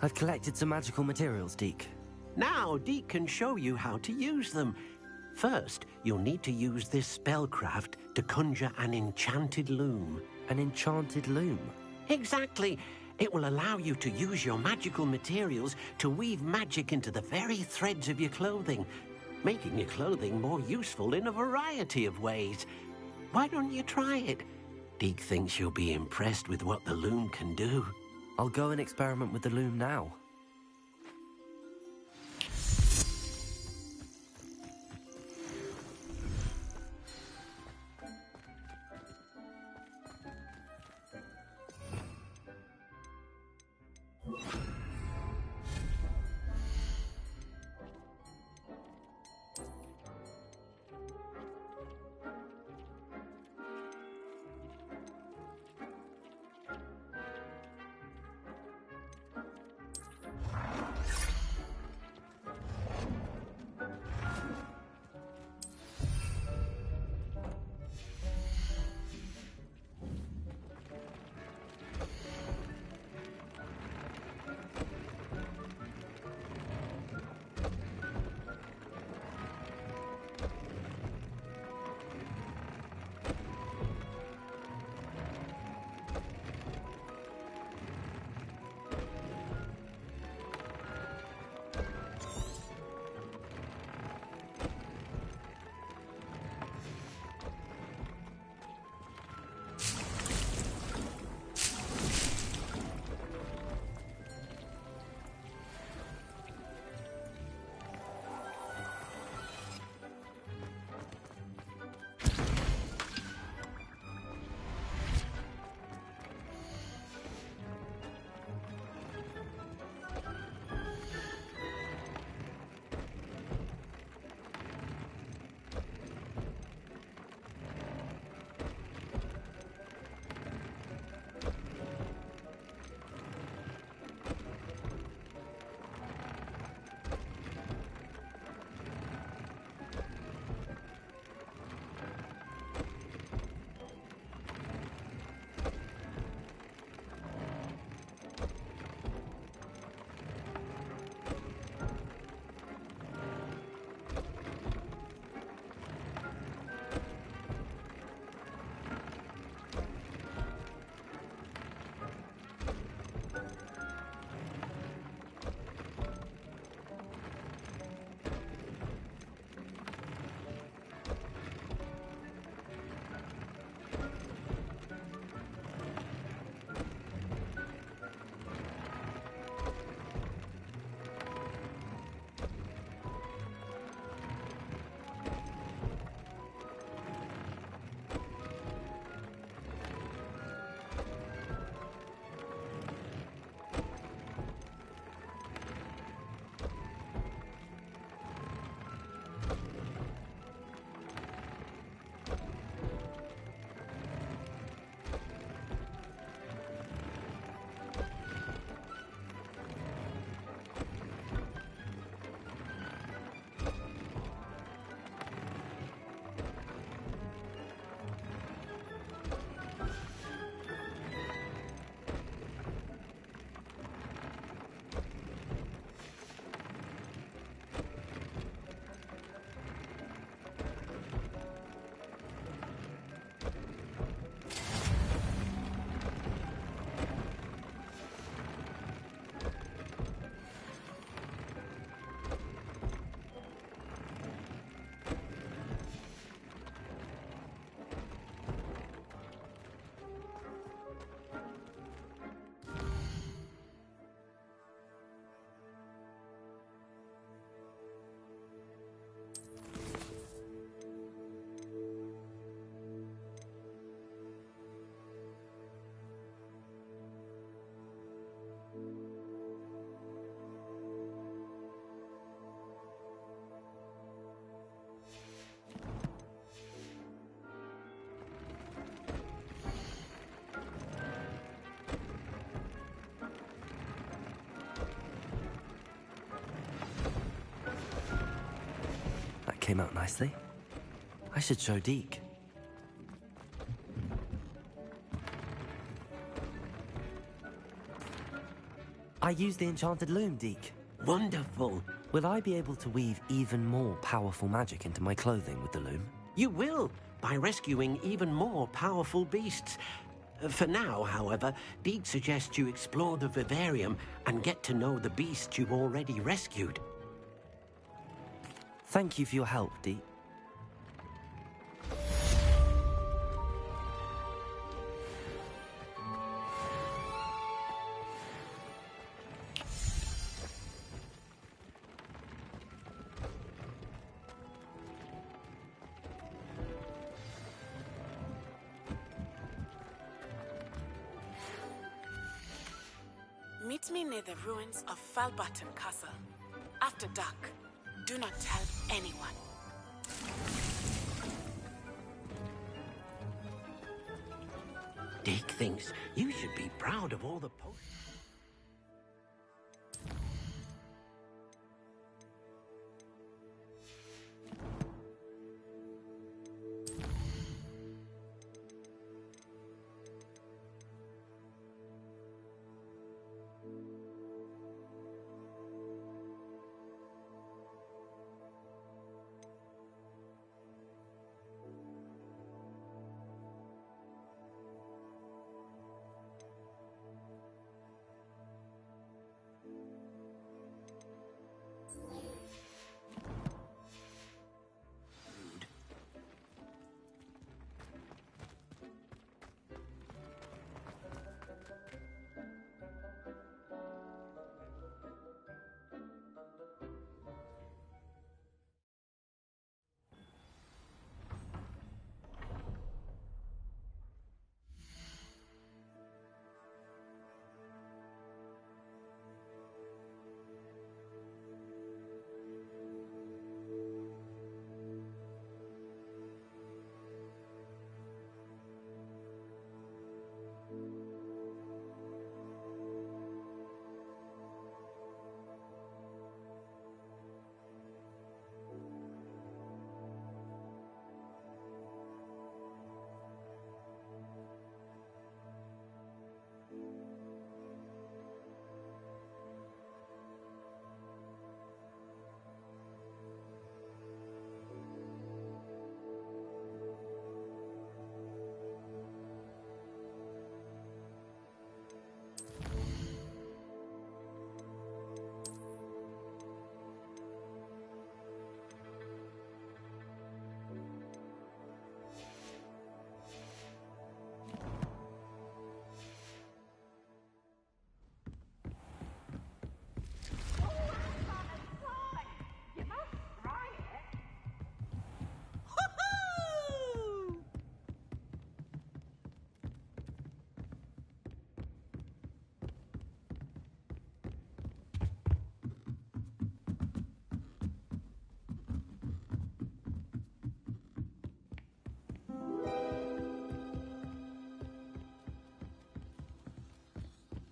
[SPEAKER 1] I've collected some magical materials, Deke.
[SPEAKER 5] Now, Deke can show you how to use them. First, you'll need to use this spellcraft to conjure an enchanted loom.
[SPEAKER 1] An enchanted loom?
[SPEAKER 5] Exactly. It will allow you to use your magical materials to weave magic into the very threads of your clothing, making your clothing more useful in a variety of ways. Why don't you try it? Deke thinks you'll be impressed with what the loom can do.
[SPEAKER 1] I'll go and experiment with the loom now. came out nicely. I should show Deke. I used the enchanted loom, Deke.
[SPEAKER 5] Wonderful.
[SPEAKER 1] Will I be able to weave even more powerful magic into my clothing with the loom?
[SPEAKER 5] You will, by rescuing even more powerful beasts. For now, however, Deke suggests you explore the vivarium and get to know the beasts you've already rescued.
[SPEAKER 1] Thank you for your help, Deke.
[SPEAKER 11] Meet me near the ruins of Falbaton Castle. After dark. Do not tell anyone.
[SPEAKER 5] Deke thinks you should be proud of all the potions.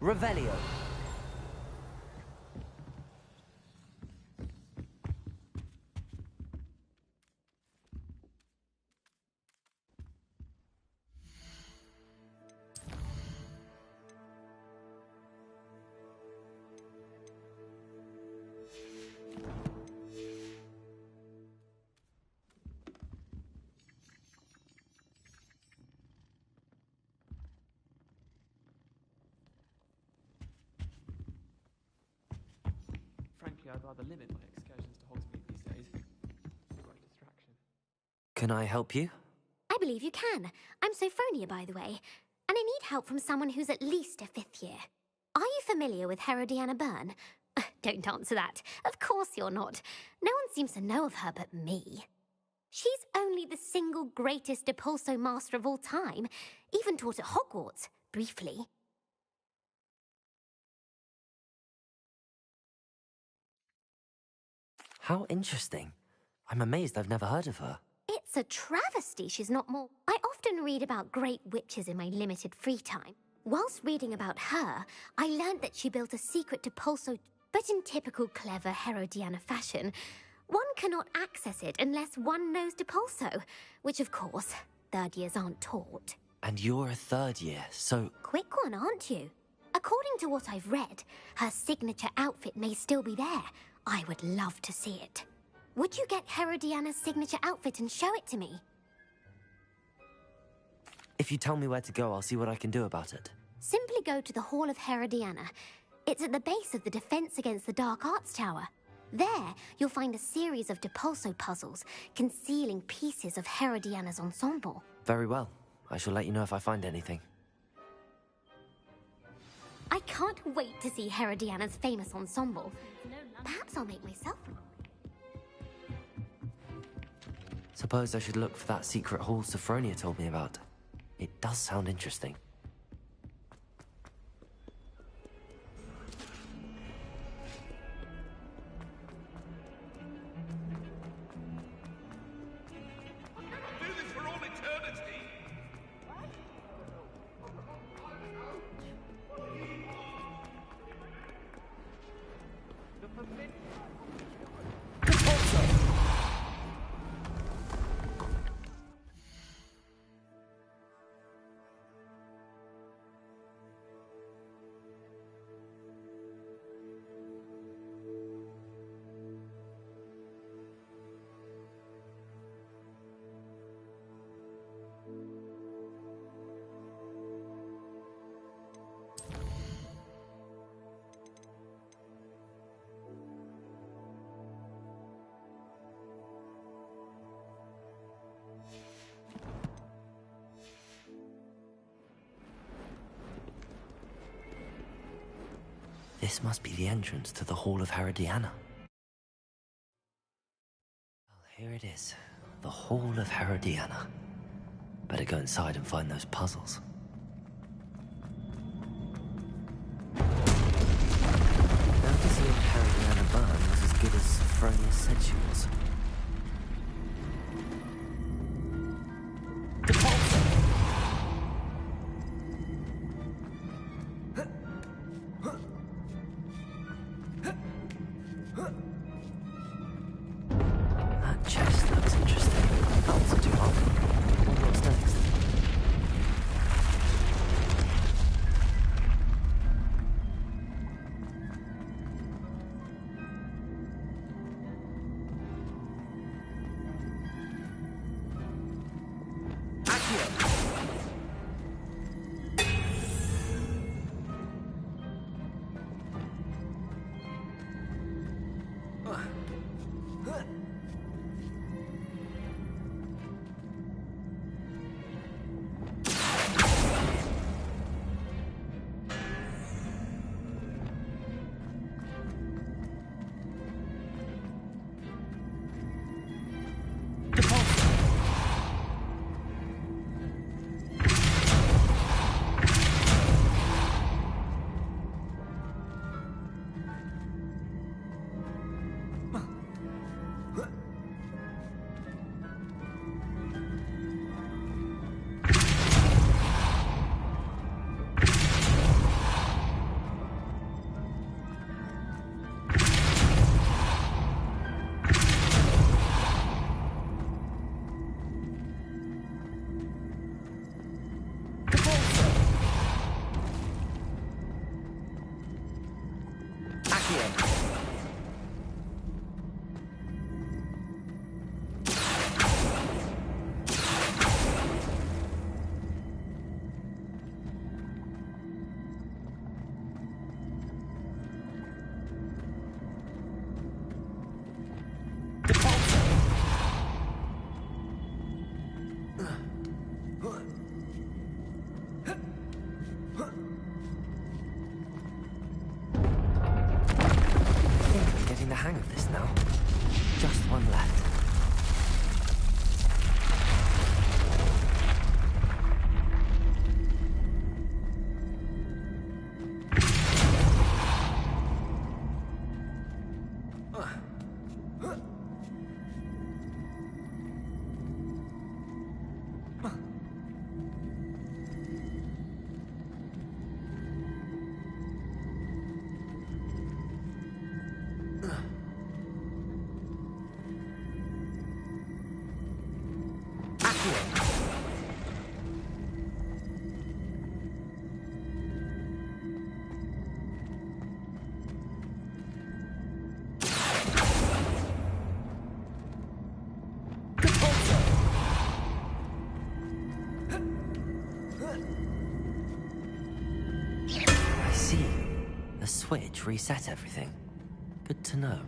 [SPEAKER 1] Revelio.
[SPEAKER 12] Frankly, I'd rather limit my excursions to Hogsmeade these days. It's a great distraction.
[SPEAKER 1] Can I help you?
[SPEAKER 13] I believe you can. I'm Sophronia, by the way, and I need help from someone who's at least a 5th year. Are you familiar with Herodiana Byrne? Don't answer that. Of course you're not. No one seems to know of her but me. She's only the single greatest Depulso master of all time, even taught at Hogwarts, briefly.
[SPEAKER 1] How interesting. I'm amazed I've never heard of her.
[SPEAKER 13] It's a travesty she's not more. I often read about great witches in my limited free time. Whilst reading about her, I learned that she built a secret Depulso, but in typical clever Herodiana fashion, One cannot access it unless one knows Depulso, which of course, third years aren't taught.
[SPEAKER 1] And you're a third year, so...
[SPEAKER 13] Quick one, aren't you? According to what I've read, her signature outfit may still be there. I would love to see it. Would you get Herodiana's signature outfit and show it to me?
[SPEAKER 1] If you tell me where to go, I'll see what I can do about it.
[SPEAKER 13] Simply go to the Hall of Herodiana. It's at the base of the Defense Against the Dark Arts Tower. There, you'll find a series of Depulso puzzles concealing pieces of Herodiana's ensemble.
[SPEAKER 1] Very well. I shall let you know if I find anything.
[SPEAKER 13] I can't wait to see Herodiana's famous ensemble. Perhaps I'll make myself one.
[SPEAKER 1] Suppose I should look for that secret hall Sophronia told me about. It does sound interesting. This must be the entrance to the Hall of Herodiana. Well, here it is. The Hall of Herodiana. Better go inside and find those puzzles. Now to see if Herodiana Byrne was as good as Sophronia said she was. I see. The switch reset everything. Good to know.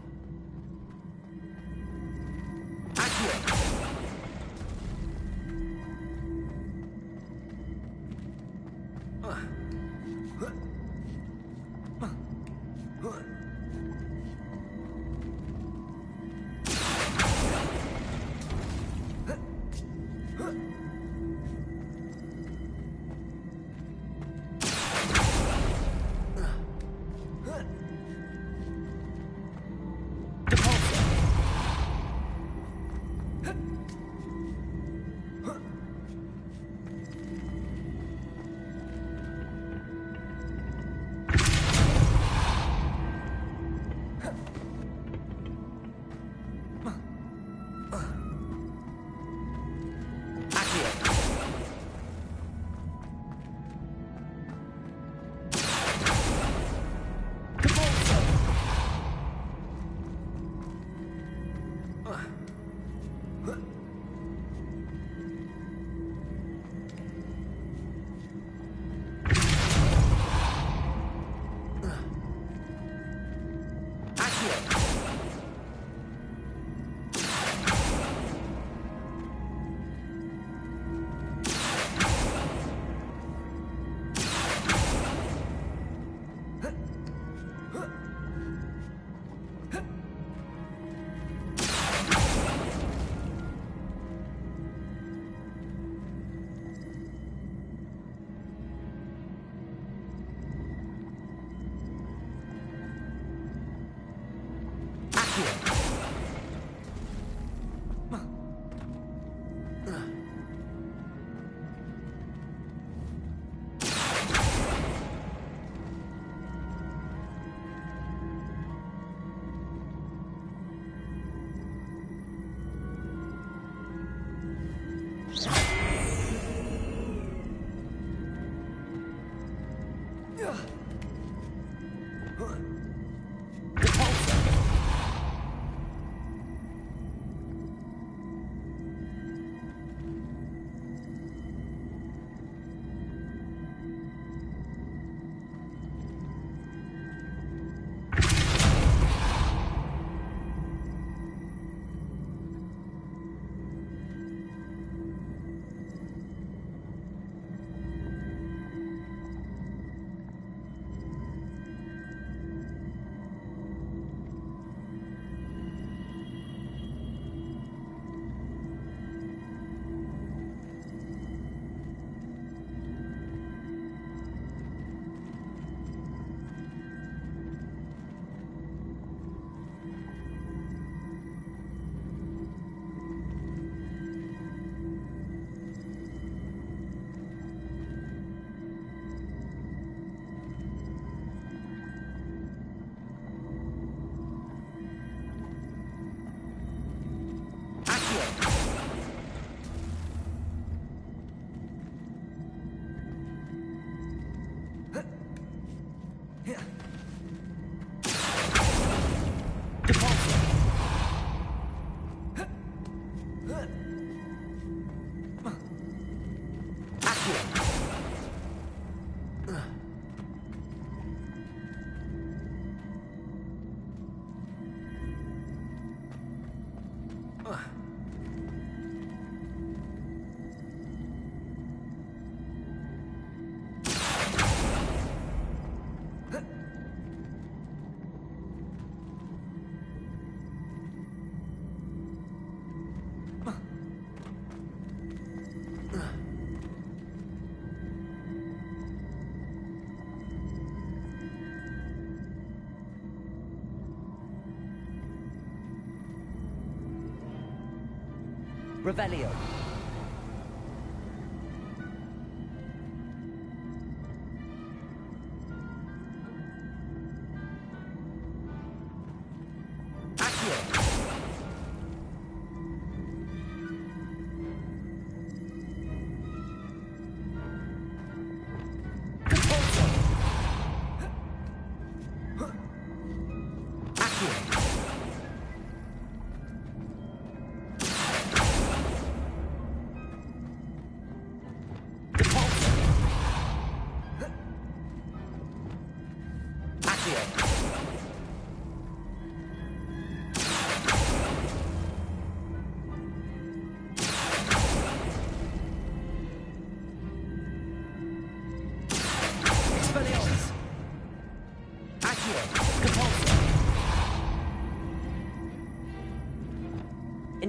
[SPEAKER 9] Revelio.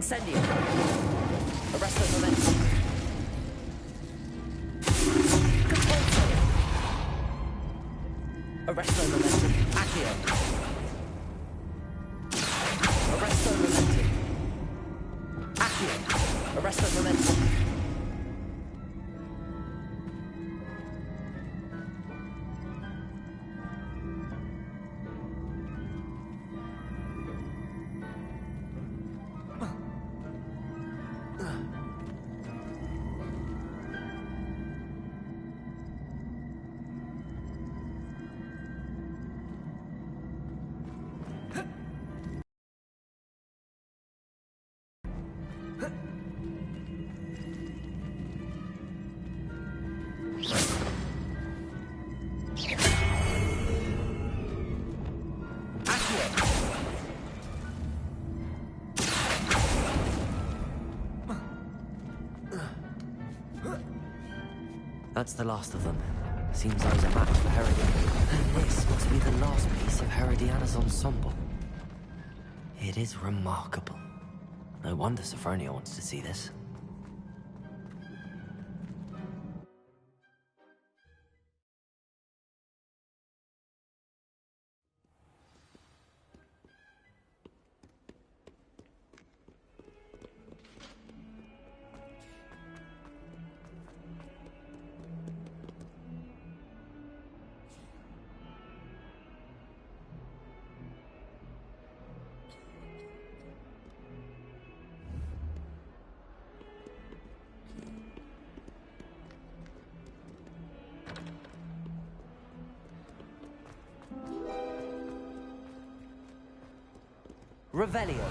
[SPEAKER 1] Incendio. Arresto momentum. Compulso. Arresto momentum. Accio. Arresto momentum. Accio. Arresto momentum. That's the last of them. Seems I was a match for Herodiana. And this must be the last piece of Herodiana's ensemble. It is remarkable. No wonder Sophronia wants to see this. Revelio.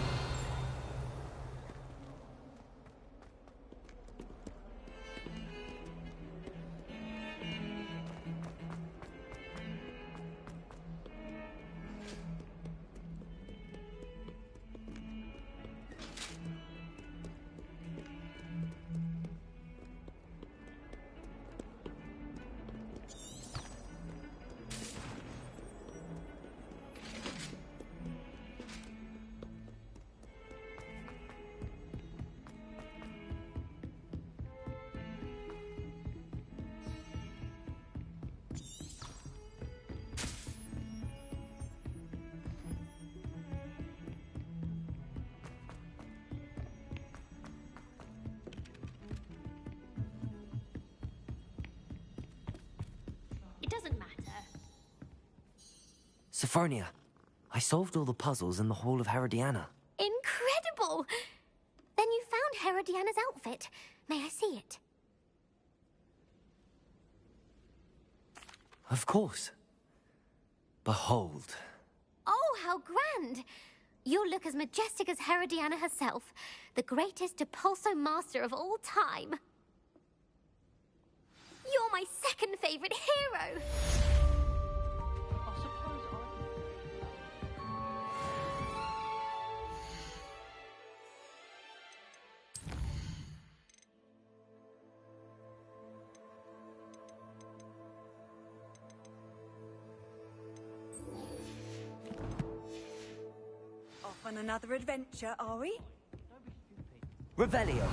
[SPEAKER 13] Doesn't matter.
[SPEAKER 1] Sophronia, I solved all the puzzles in the Hall of Herodiana.
[SPEAKER 13] Incredible! Then you found Herodiana's outfit. May I see it?
[SPEAKER 1] Of course. Behold.
[SPEAKER 13] Oh, how grand! You'll look as majestic as Herodiana herself, the greatest Depulso master of all time. You're my second favorite hero!
[SPEAKER 4] Off on another adventure, are we?
[SPEAKER 1] Revelio.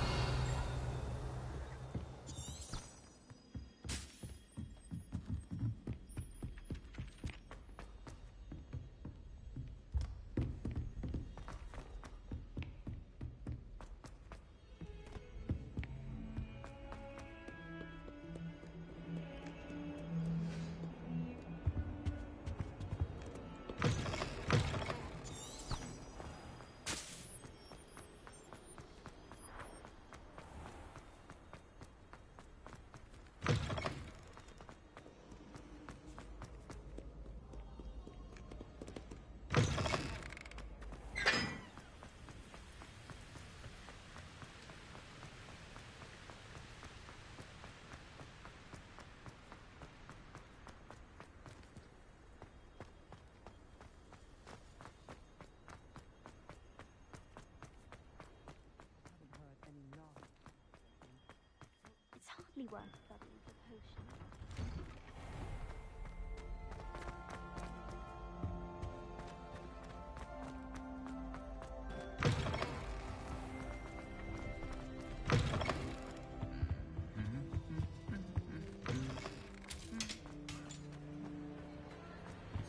[SPEAKER 13] It's hardly worth studying the potion.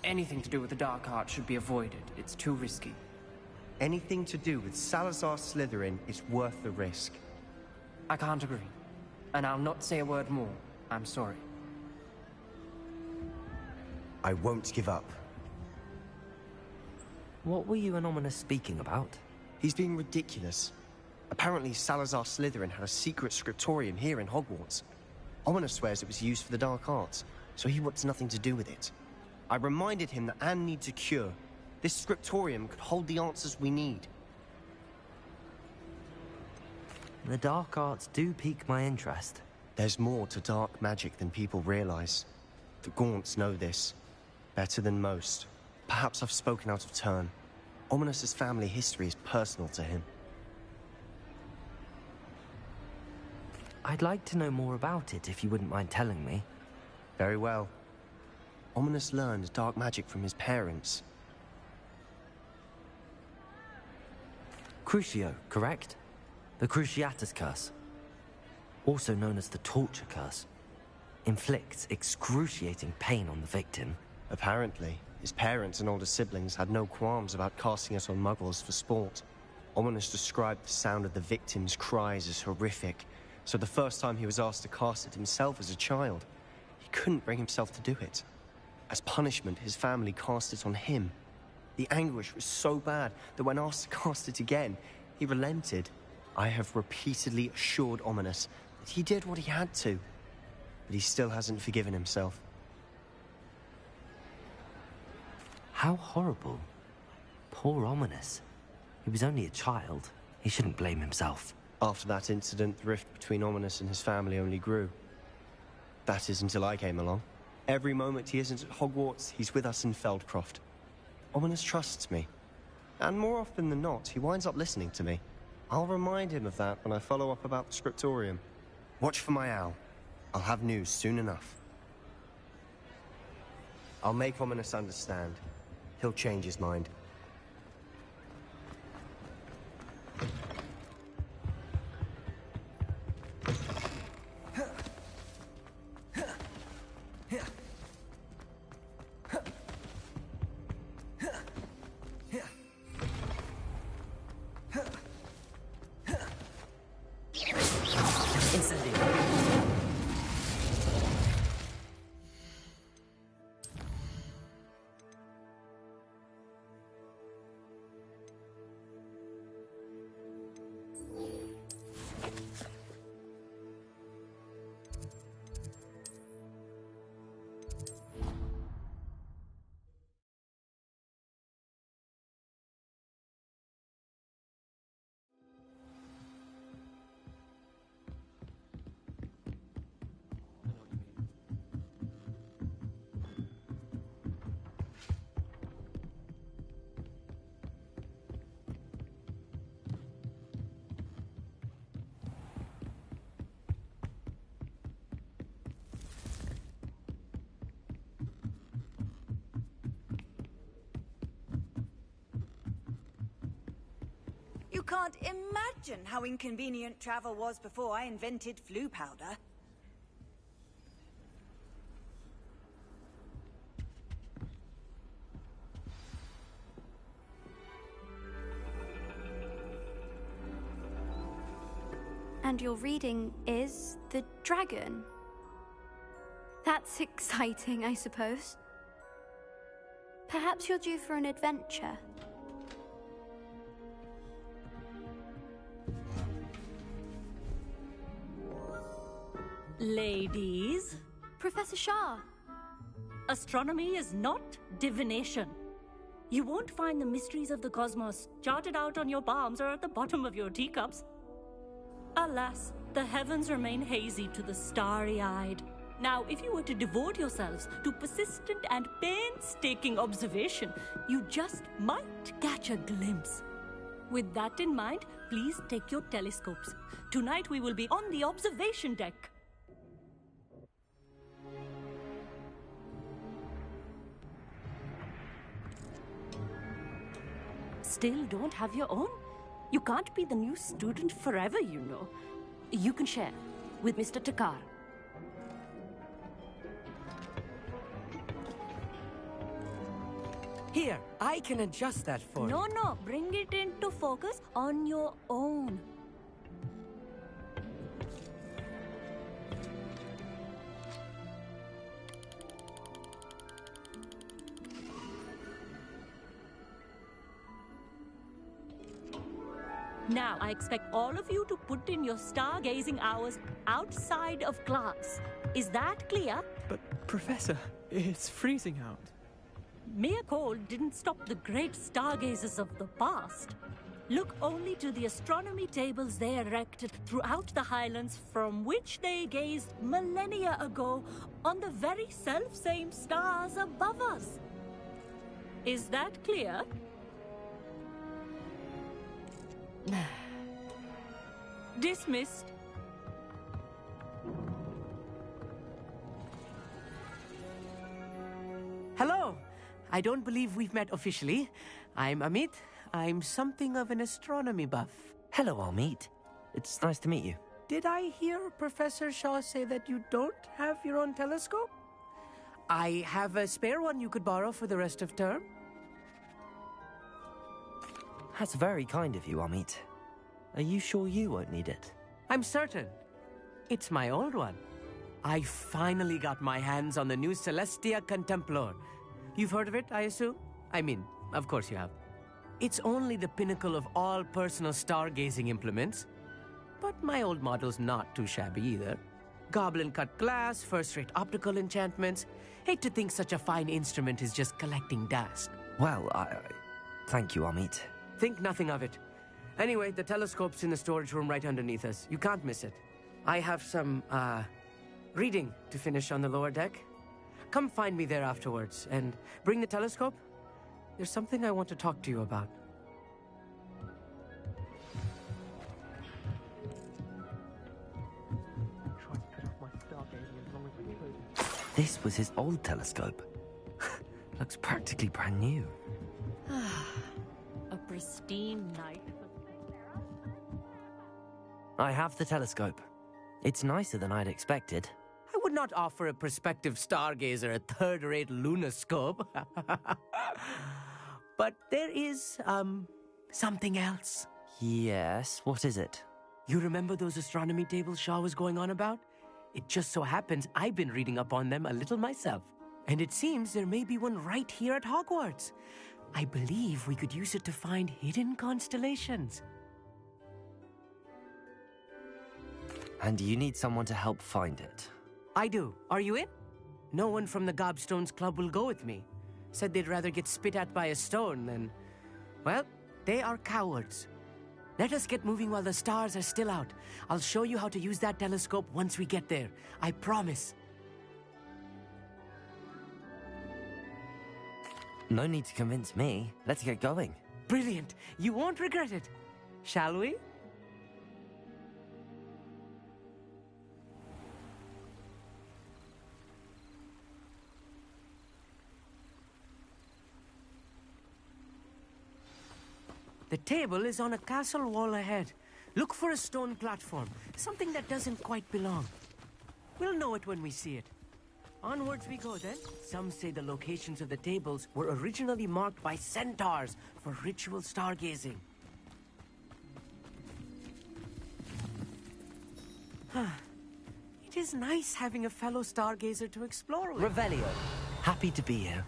[SPEAKER 12] Anything to do with the dark art should be avoided. It's too risky.
[SPEAKER 9] Anything to do with Salazar Slytherin is worth the risk.
[SPEAKER 12] I can't agree. And I'll not say a word more. I'm sorry.
[SPEAKER 9] I won't give up.
[SPEAKER 1] What were you and Ominous speaking about?
[SPEAKER 9] He's being ridiculous. Apparently Salazar Slytherin had a secret scriptorium here in Hogwarts. Ominous swears it was used for the dark arts, so he wants nothing to do with it. I reminded him that Anne needs a cure. This scriptorium could hold the answers we need.
[SPEAKER 1] The dark arts do pique my interest.
[SPEAKER 9] There's more to dark magic than people realize. The Gaunts know this. Better than most. Perhaps I've spoken out of turn. Ominous's family history is personal to him.
[SPEAKER 1] I'd like to know more about it, if you wouldn't mind telling me.
[SPEAKER 9] Very well. Ominous learned dark magic from his parents.
[SPEAKER 1] Crucio, correct? The Cruciatus Curse. Also known as the Torture Curse. Inflicts excruciating pain on the victim.
[SPEAKER 9] Apparently, his parents and older siblings had no qualms about casting it on muggles for sport. Ominous described the sound of the victim's cries as horrific, so the first time he was asked to cast it himself as a child, he couldn't bring himself to do it. As punishment, his family cast it on him. The anguish was so bad that when asked to cast it again, he relented. I have repeatedly assured Ominous that he did what he had to, but he still hasn't forgiven himself.
[SPEAKER 1] How horrible. Poor Ominous. He was only a child. He shouldn't blame himself.
[SPEAKER 9] After that incident, the rift between Ominous and his family only grew. That is until I came along. Every moment he isn't at Hogwarts, he's with us in Feldcroft. Ominous trusts me. And more often than not, he winds up listening to me. I'll remind him of that when I follow up about the scriptorium. Watch for my owl. I'll have news soon enough. I'll make Ominous understand. He'll change his mind.
[SPEAKER 4] You can't imagine how inconvenient travel was before I invented flu powder.
[SPEAKER 14] And your reading is the dragon. That's exciting, I suppose. Perhaps you're due for an adventure.
[SPEAKER 3] Ladies,
[SPEAKER 14] Professor Shah.
[SPEAKER 3] astronomy is not divination. You won't find the mysteries of the cosmos charted out on your palms or at the bottom of your teacups. Alas, the heavens remain hazy to the starry-eyed. Now, if you were to devote yourselves to persistent and painstaking observation, you just might catch a glimpse. With that in mind, please take your telescopes. Tonight we will be on the observation deck. Still don't have your own? You can't be the new student forever, you know. You can share with Mr. Takar.
[SPEAKER 15] Here, I can adjust that for you.
[SPEAKER 3] No, bring it into focus on your own. Now, I expect all of you to put in your stargazing hours outside of class. Is that clear?
[SPEAKER 12] But, Professor, it's freezing out.
[SPEAKER 3] Mere cold didn't stop the great stargazers of the past. Look only to the astronomy tables they erected throughout the Highlands from which they gazed millennia ago on the very self-same stars above us. Is that clear? Dismissed.
[SPEAKER 15] Hello. I don't believe we've met officially. I'm Amit. I'm something of an astronomy buff.
[SPEAKER 1] Hello, Amit. It's nice to meet you.
[SPEAKER 15] Did I hear Professor Shaw say that you don't have your own telescope? I have a spare one you could borrow for the rest of term.
[SPEAKER 1] That's very kind of you, Amit. Are you sure you won't need it?
[SPEAKER 15] I'm certain. It's my old one. I finally got my hands on the new Celestia Contemplor. You've heard of it, I assume? I mean, of course you have. It's only the pinnacle of all personal stargazing implements. But my old model's not too shabby either. Goblin-cut glass, first-rate optical enchantments. Hate to think such a fine instrument is just collecting dust.
[SPEAKER 1] Well, thank you, Amit.
[SPEAKER 15] Think nothing of it. Anyway, the telescope's in the storage room right underneath us. You can't miss it. I have some, reading to finish on the lower deck. Come find me there afterwards, and bring the telescope. There's something I want to talk to you about.
[SPEAKER 1] This was his old telescope. Looks practically brand new.
[SPEAKER 3] A pristine night.
[SPEAKER 1] I have the telescope. It's nicer than I'd expected.
[SPEAKER 15] I would not offer a prospective stargazer a third-rate lunoscope. But there is, something else.
[SPEAKER 1] Yes, what is it?
[SPEAKER 15] You remember those astronomy tables Shaw was going on about? It just so happens I've been reading up on them a little myself. And it seems there may be one right here at Hogwarts. I believe we could use it to find hidden constellations.
[SPEAKER 1] And you need someone to help find it.
[SPEAKER 15] I do. Are you in? No one from the Gobstones Club will go with me. Said they'd rather get spit at by a stone than... Well, they are cowards. Let us get moving while the stars are still out. I'll show you how to use that telescope once we get there. I promise.
[SPEAKER 1] No need to convince me. Let's get going.
[SPEAKER 15] Brilliant. You won't regret it. Shall we? The table is on a castle wall ahead. Look for a stone platform, something that doesn't quite belong. We'll know it when we see it. Onwards we go then. Some say the locations of the tables were originally marked by centaurs for ritual stargazing. It is nice having a fellow stargazer to explore with.
[SPEAKER 1] Revelio. Happy to be here.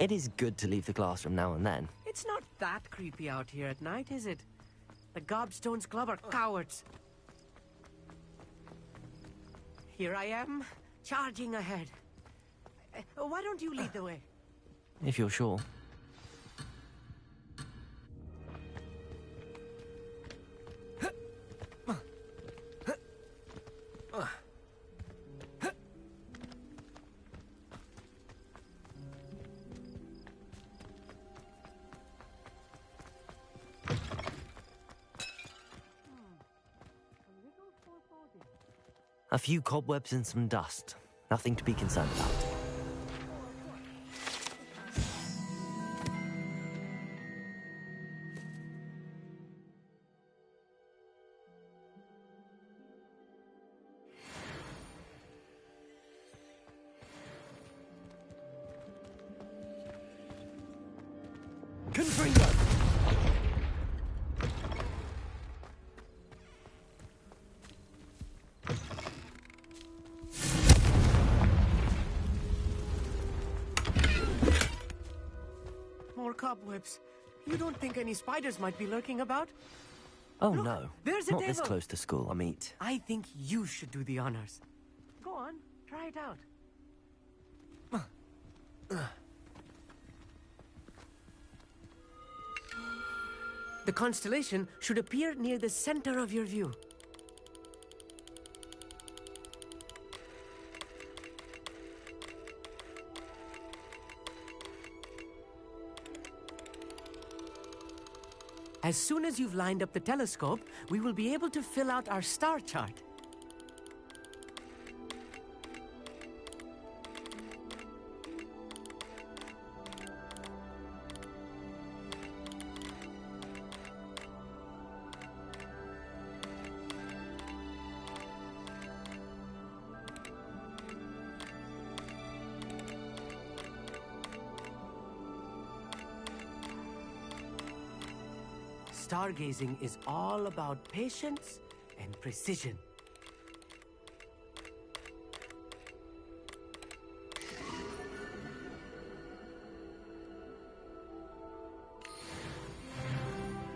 [SPEAKER 1] It is good to leave the classroom now and then.
[SPEAKER 15] It's not that creepy out here at night, is it? The Gobstones Club are cowards. Here I am, charging ahead. Why don't you lead the way?
[SPEAKER 1] If you're sure. A few cobwebs and some dust. Nothing to be concerned about.
[SPEAKER 15] Confringo! More cobwebs. You don't think any spiders might be lurking about?
[SPEAKER 1] Oh
[SPEAKER 15] Look,
[SPEAKER 1] no,
[SPEAKER 15] there's a
[SPEAKER 1] not this
[SPEAKER 15] table.
[SPEAKER 1] close to school, Amit.
[SPEAKER 15] I think you should do the honors. Go on, try it out. The constellation should appear near the center of your view. As soon as you've lined up the telescope, we will be able to fill out our star chart. Stargazing is all about patience and precision.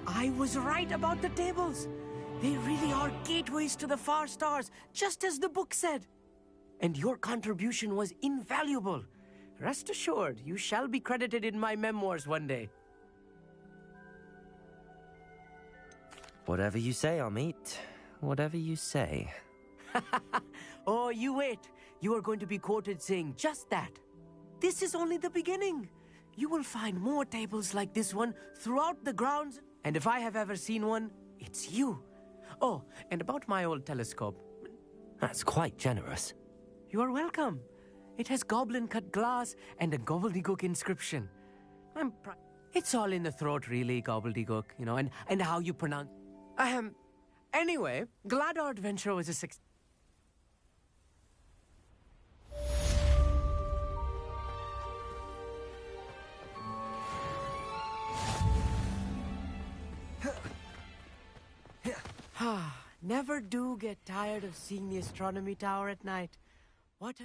[SPEAKER 15] I was right about the tables. They really are gateways to the far stars, just as the book said. And your contribution was invaluable. Rest assured, you shall be credited in my memoirs one day.
[SPEAKER 1] Whatever you say, Amit. Whatever you say.
[SPEAKER 15] Oh, you wait. You are going to be quoted saying just that. This is only the beginning. You will find more tables like this one throughout the grounds. And if I have ever seen one, it's you. Oh, and about my old telescope.
[SPEAKER 1] That's quite generous.
[SPEAKER 15] You are welcome. It has goblin-cut glass and a gobbledygook inscription. It's all in the throat, really, gobbledygook, you know, and how you pronounce... Anyway, glad our adventure was a success. Never do get tired of seeing the astronomy tower at night. What a...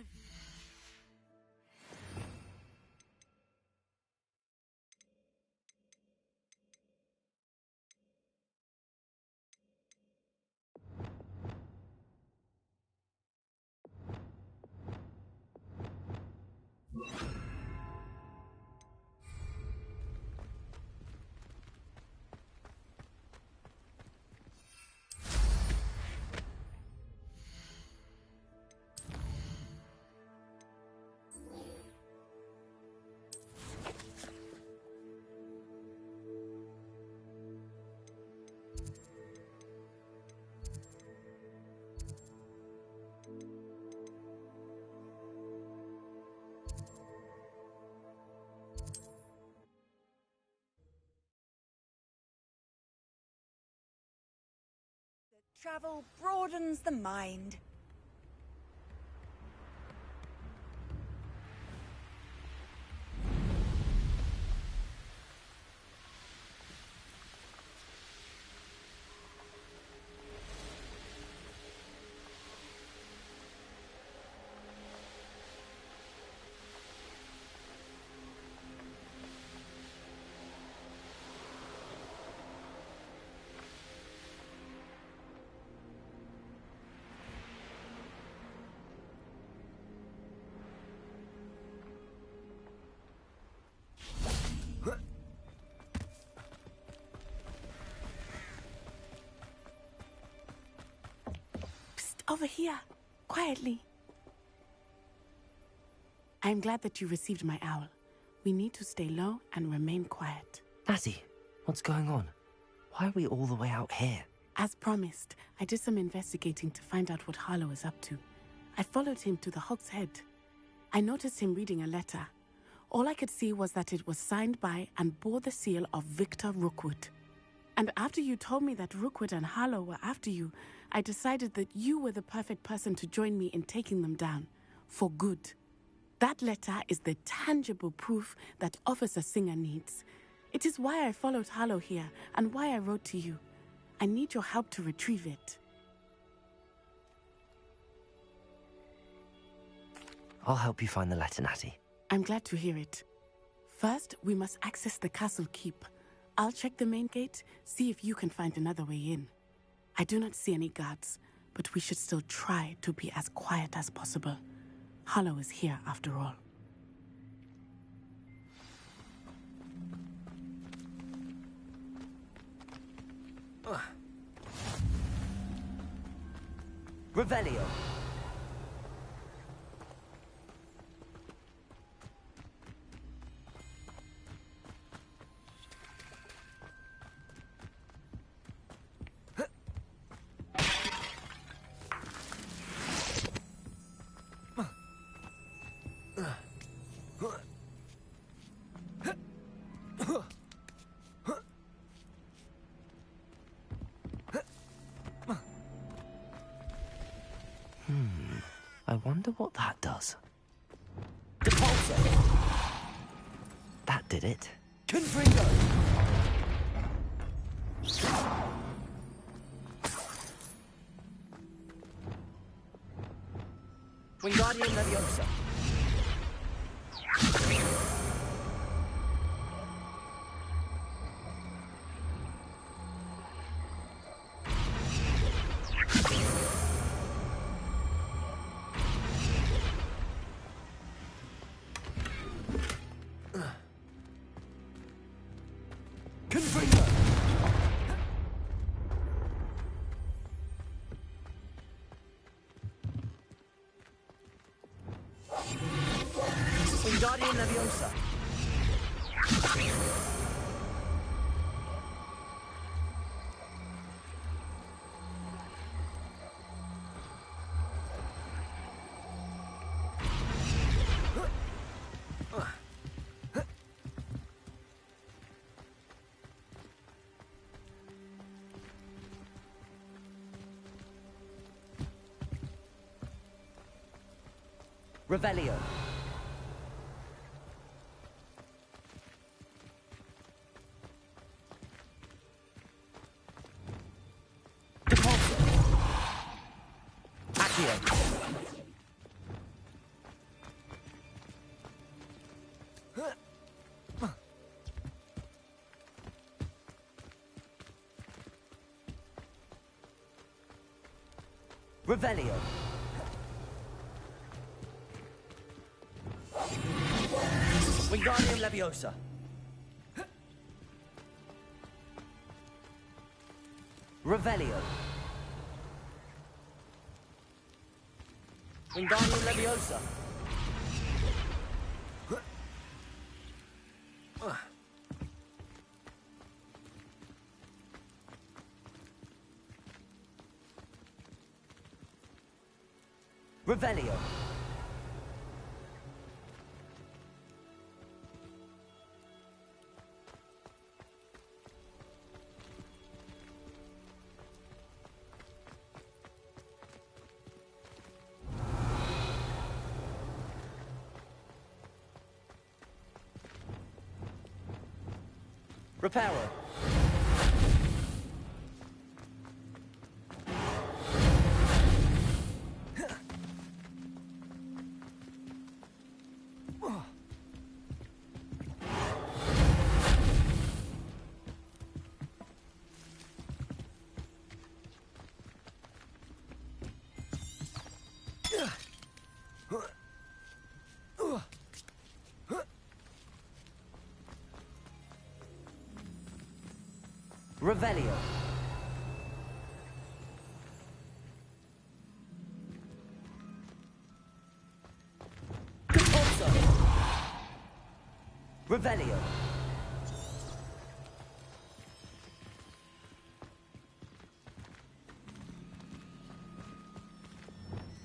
[SPEAKER 4] Travel broadens the mind.
[SPEAKER 11] Over here, quietly. I'm glad that you received my owl. We need to stay low and remain quiet.
[SPEAKER 1] Lassie, what's going on? Why are we all the way out here?
[SPEAKER 11] As promised, I did some investigating to find out what Harlow is up to. I followed him to the Hog's Head. I noticed him reading a letter. All I could see was that it was signed by and bore the seal of Victor Rookwood. And after you told me that Rookwood and Harlow were after you, I decided that you were the perfect person to join me in taking them down. For good. That letter is the tangible proof that Officer Singer needs. It is why I followed Harlow here and why I wrote to you. I need your help to retrieve it.
[SPEAKER 1] I'll help you find the letter, Natty.
[SPEAKER 11] I'm glad to hear it. First, we must access the castle keep. I'll check the main gate, see if you can find another way in. I do not see any guards, but we should still try to be as quiet as possible. Harlow is here after all.
[SPEAKER 1] Revelio. I wonder what that does.
[SPEAKER 15] Depulso!
[SPEAKER 1] That did it.
[SPEAKER 15] Confringo! Wingardium Leviosa! Wingardium Leviosa! Revelio. Depulso. Accio. Revelio. Wingardium Leviosa. Revelio. Wingardium Leviosa. Revelio. Reparo. Revelio. Depulso. Revelio.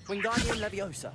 [SPEAKER 15] Wingardium Leviosa.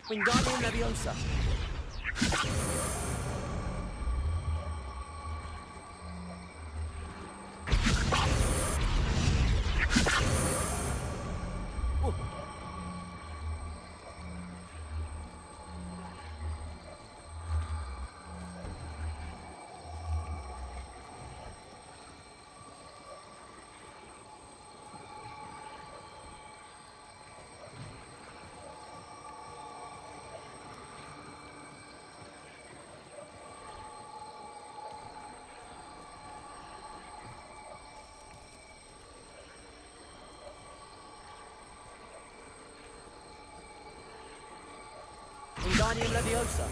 [SPEAKER 15] Wingardium Leviosa. Wingardium Leviosa.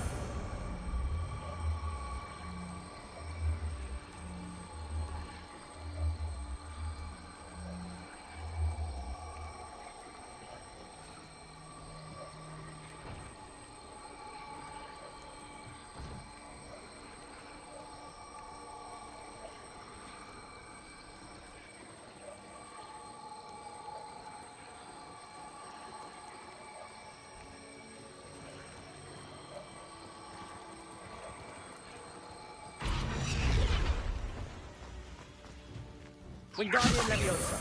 [SPEAKER 15] Wingardium Leviosa.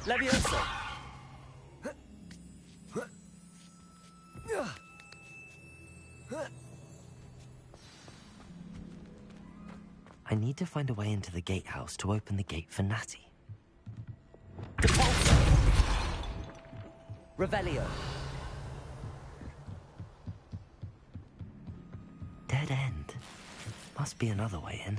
[SPEAKER 15] Leviosa.
[SPEAKER 1] I need to find a way into the gatehouse to open the gate for Natty.
[SPEAKER 15] Revelio.
[SPEAKER 1] Dead end. Must be another way in.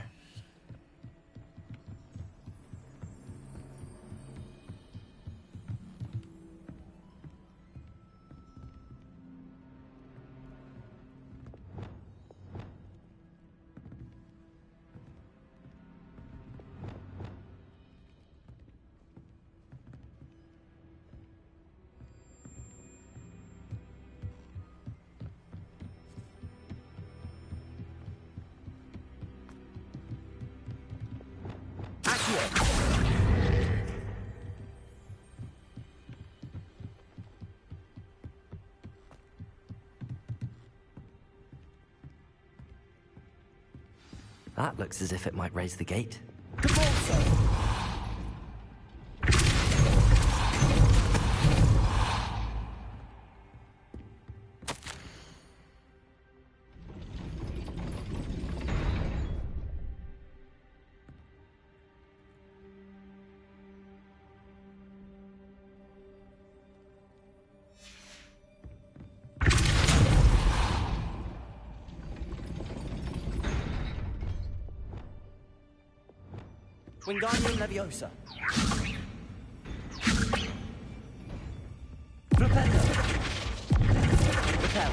[SPEAKER 1] That looks as if it might raise the gate.
[SPEAKER 15] Wingardium Leviosa. Repello. Repel.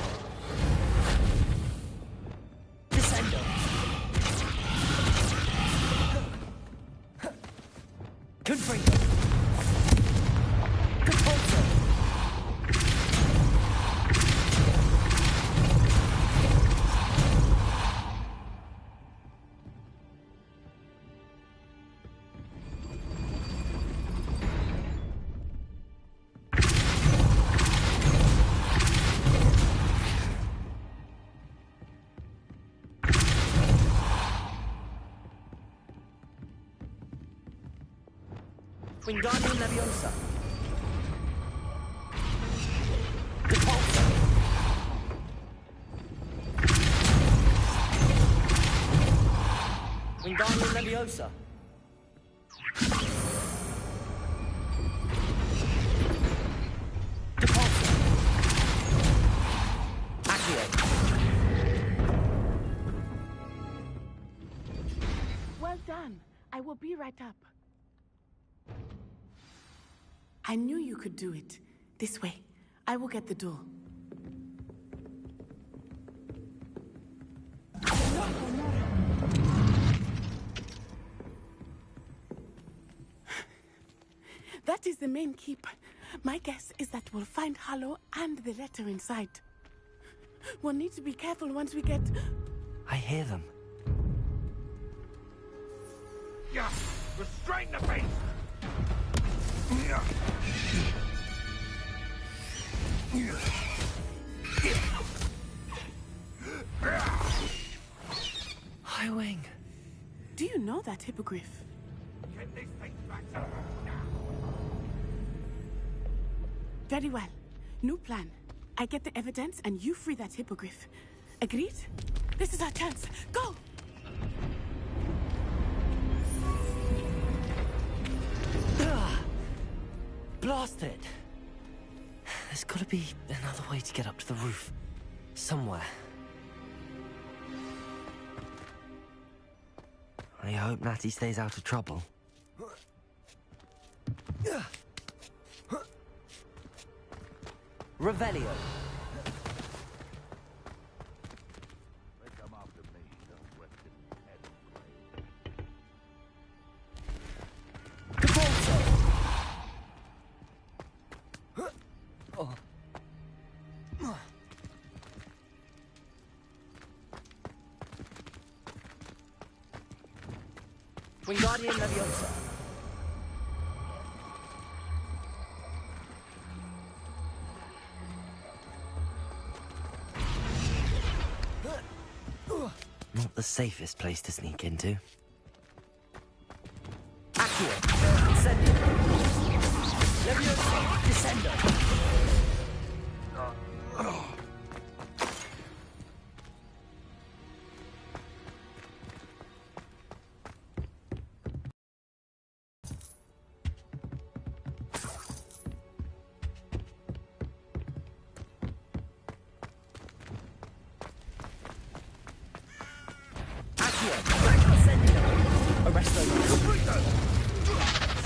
[SPEAKER 15] Descendo. Confringo. Compulso. Wingardium Leviosa. Depulso. Wingardium Leviosa. Depulso. Accio.
[SPEAKER 11] Well done. I will be right up. I knew you could do it. This way. I will get the door. That is the main keep. My guess is that we'll find Harlow and the letter inside. We'll need to be careful once we get...
[SPEAKER 1] I hear them.
[SPEAKER 6] Yeah, restrain the beast!
[SPEAKER 1] High Wing.
[SPEAKER 11] Do you know that hippogriff?
[SPEAKER 6] Get this thing back now!
[SPEAKER 11] Very well. New plan. I get the evidence and you free that hippogriff. Agreed? This is our chance. Go!
[SPEAKER 1] Blast it! There's gotta be another way to get up to the roof. Somewhere. I hope Natty stays out of trouble. Revelio.
[SPEAKER 6] They come after me, don't rest in head.
[SPEAKER 1] Oh. Wingardium Leviosa. Not the safest place to sneak into. Accio. Descendo. Leviosa. Descendo.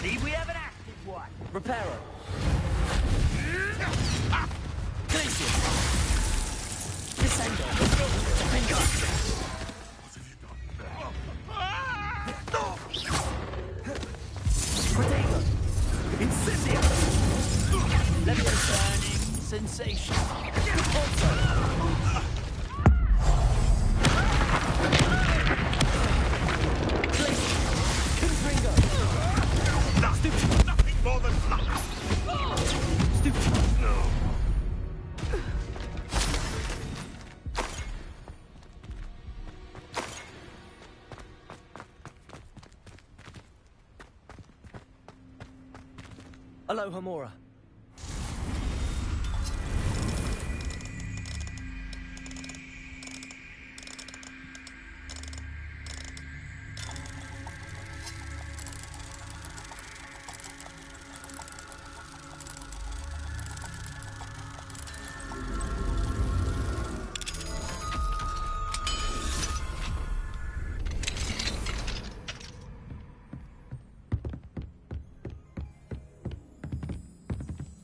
[SPEAKER 6] See, we have an active one!
[SPEAKER 1] Reparo.
[SPEAKER 6] Glacier!
[SPEAKER 1] Descendo. Protego. Incendio. Leviosa. Burning sensation.
[SPEAKER 6] Nothing more than fluff! Stupid! No.
[SPEAKER 1] Alohomora.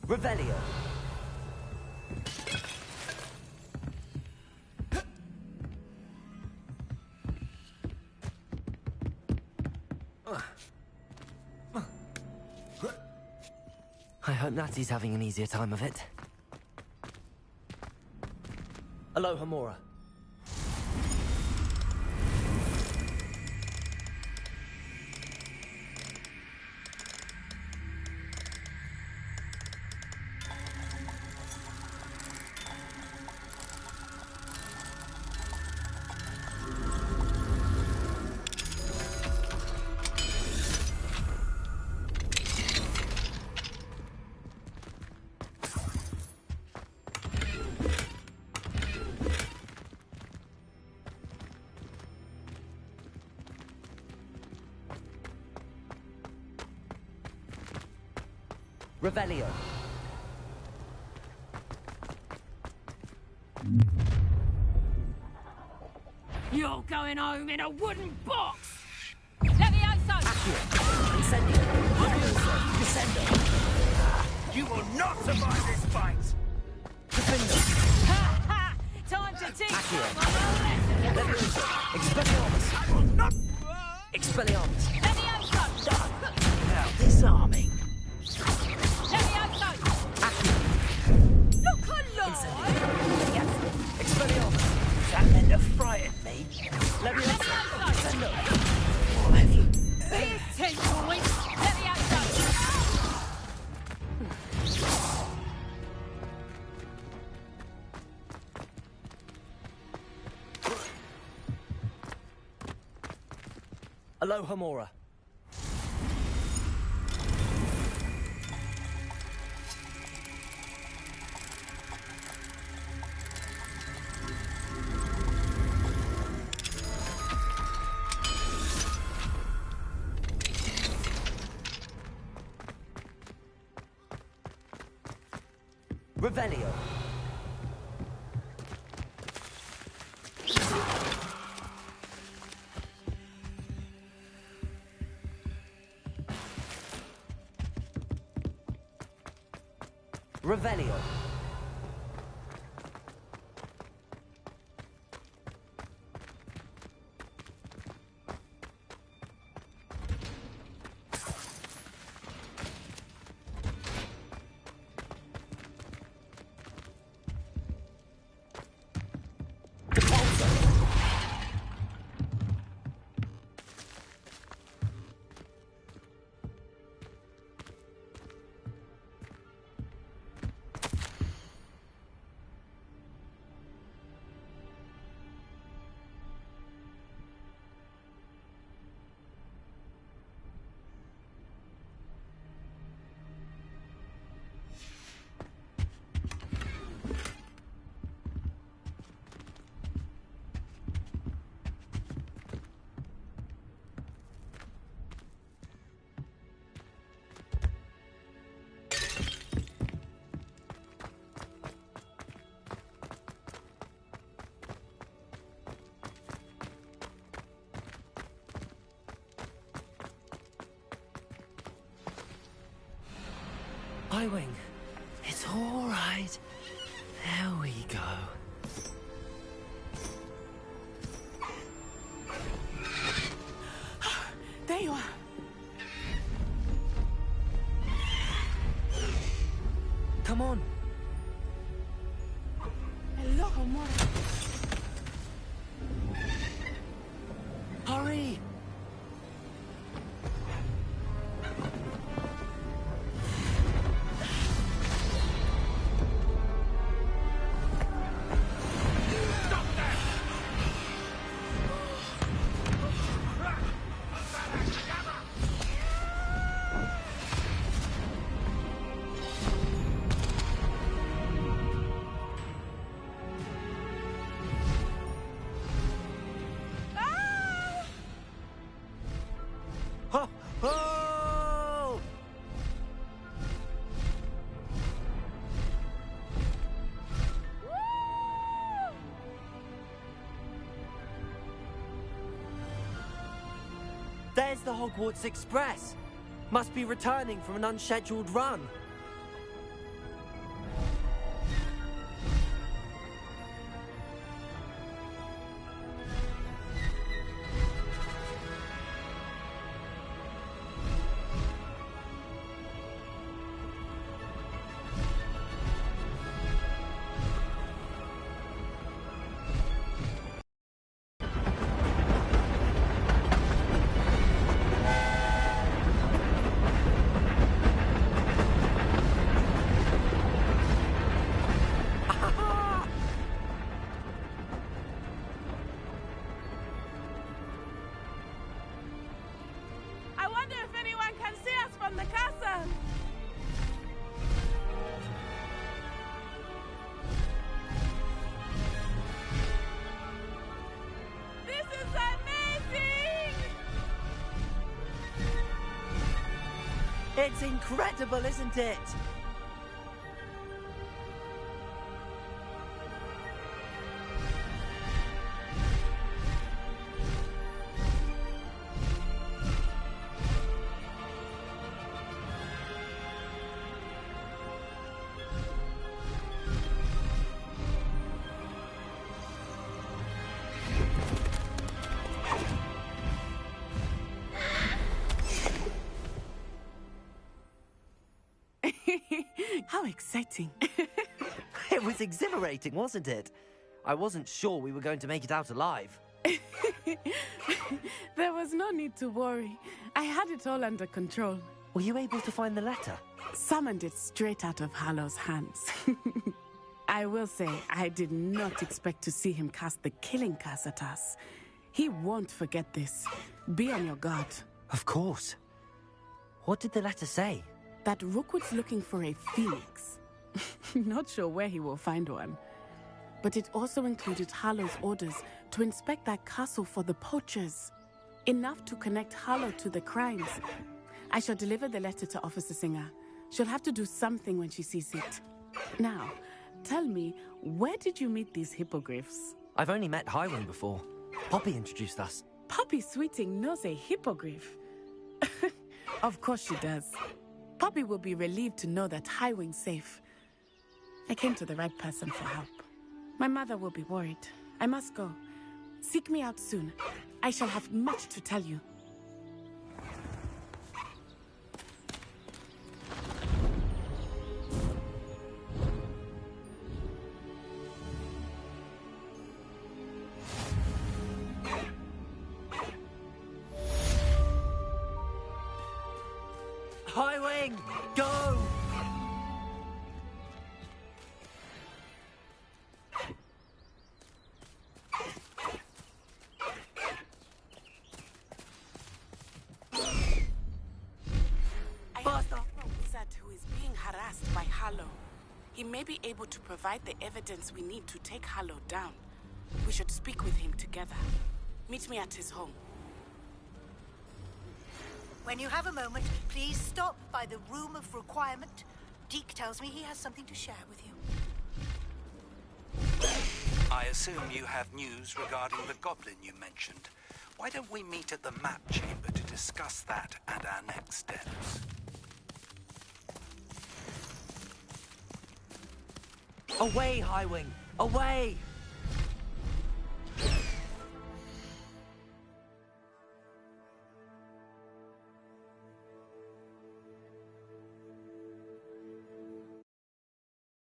[SPEAKER 1] Revelio. I hope Natty's having an easier time of it. Alohomora. Revelio.
[SPEAKER 3] You're going home in a wooden box! Levioso!
[SPEAKER 16] Incendio! Furioso! Descendo!
[SPEAKER 17] You will not survive this fight!
[SPEAKER 16] Defendo!
[SPEAKER 7] Ha ha! Time to teach
[SPEAKER 16] Accio! Levioso! Expelliarmus!
[SPEAKER 17] I will not...
[SPEAKER 16] Expelliarmus!
[SPEAKER 7] Levioso!
[SPEAKER 16] Now disarming!
[SPEAKER 7] Levioso!
[SPEAKER 16] Accio!
[SPEAKER 7] Look alive!
[SPEAKER 16] Yes! Expelliarmus! That meant to frighten me! Levioso! Descendo! What have you...
[SPEAKER 7] Here's 10 points! Levioso!
[SPEAKER 16] Aloha Mora. Revelio. Revelio. I-Wing, it's all right. There we go.
[SPEAKER 11] There you are.
[SPEAKER 16] Come on.
[SPEAKER 11] Aloha Mora.
[SPEAKER 16] Hurry! Ho! Ho! There's the Hogwarts Express. Must be returning from an unscheduled run.
[SPEAKER 7] I wonder if anyone can see us from the castle. This is amazing!
[SPEAKER 16] It's incredible, isn't it?
[SPEAKER 11] How exciting.
[SPEAKER 1] It was exhilarating, wasn't it? I wasn't sure we were going to make it out alive.
[SPEAKER 11] There was no need to worry. I had it all under control.
[SPEAKER 1] Were you able to find the letter?
[SPEAKER 11] Summoned it straight out of Hallow's hands. I will say, I did not expect to see him cast the killing curse at us. He won't forget this. Be on your guard.
[SPEAKER 1] Of course. What did the letter say?
[SPEAKER 11] That Rookwood's looking for a phoenix. Not sure where he will find one. But it also included Hallow's orders to inspect that castle for the poachers. Enough to connect Hallow to the crimes. I shall deliver the letter to Officer Singer. She'll have to do something when she sees it. Now, tell me, where did you meet these hippogriffs?
[SPEAKER 1] I've only met Highwing before. Poppy introduced us.
[SPEAKER 11] Poppy Sweeting knows a hippogriff. Of course she does. Poppy will be relieved to know that Highwing's safe. I came to the right person for help. My mother will be worried. I must go. Seek me out soon. I shall have much to tell you.
[SPEAKER 1] Highwing, go!
[SPEAKER 11] I have a wizard who is being harassed by Hallow. He may be able to provide the evidence we need to take Hallow down. We should speak with him together. Meet me at his home.
[SPEAKER 18] When you have a moment, please stop by the Room of Requirement. Deke tells me he has something to share with you.
[SPEAKER 16] I assume you have news regarding the goblin you mentioned. Why don't we meet at the map chamber to discuss that and our next steps?
[SPEAKER 1] Away, Highwing! Away!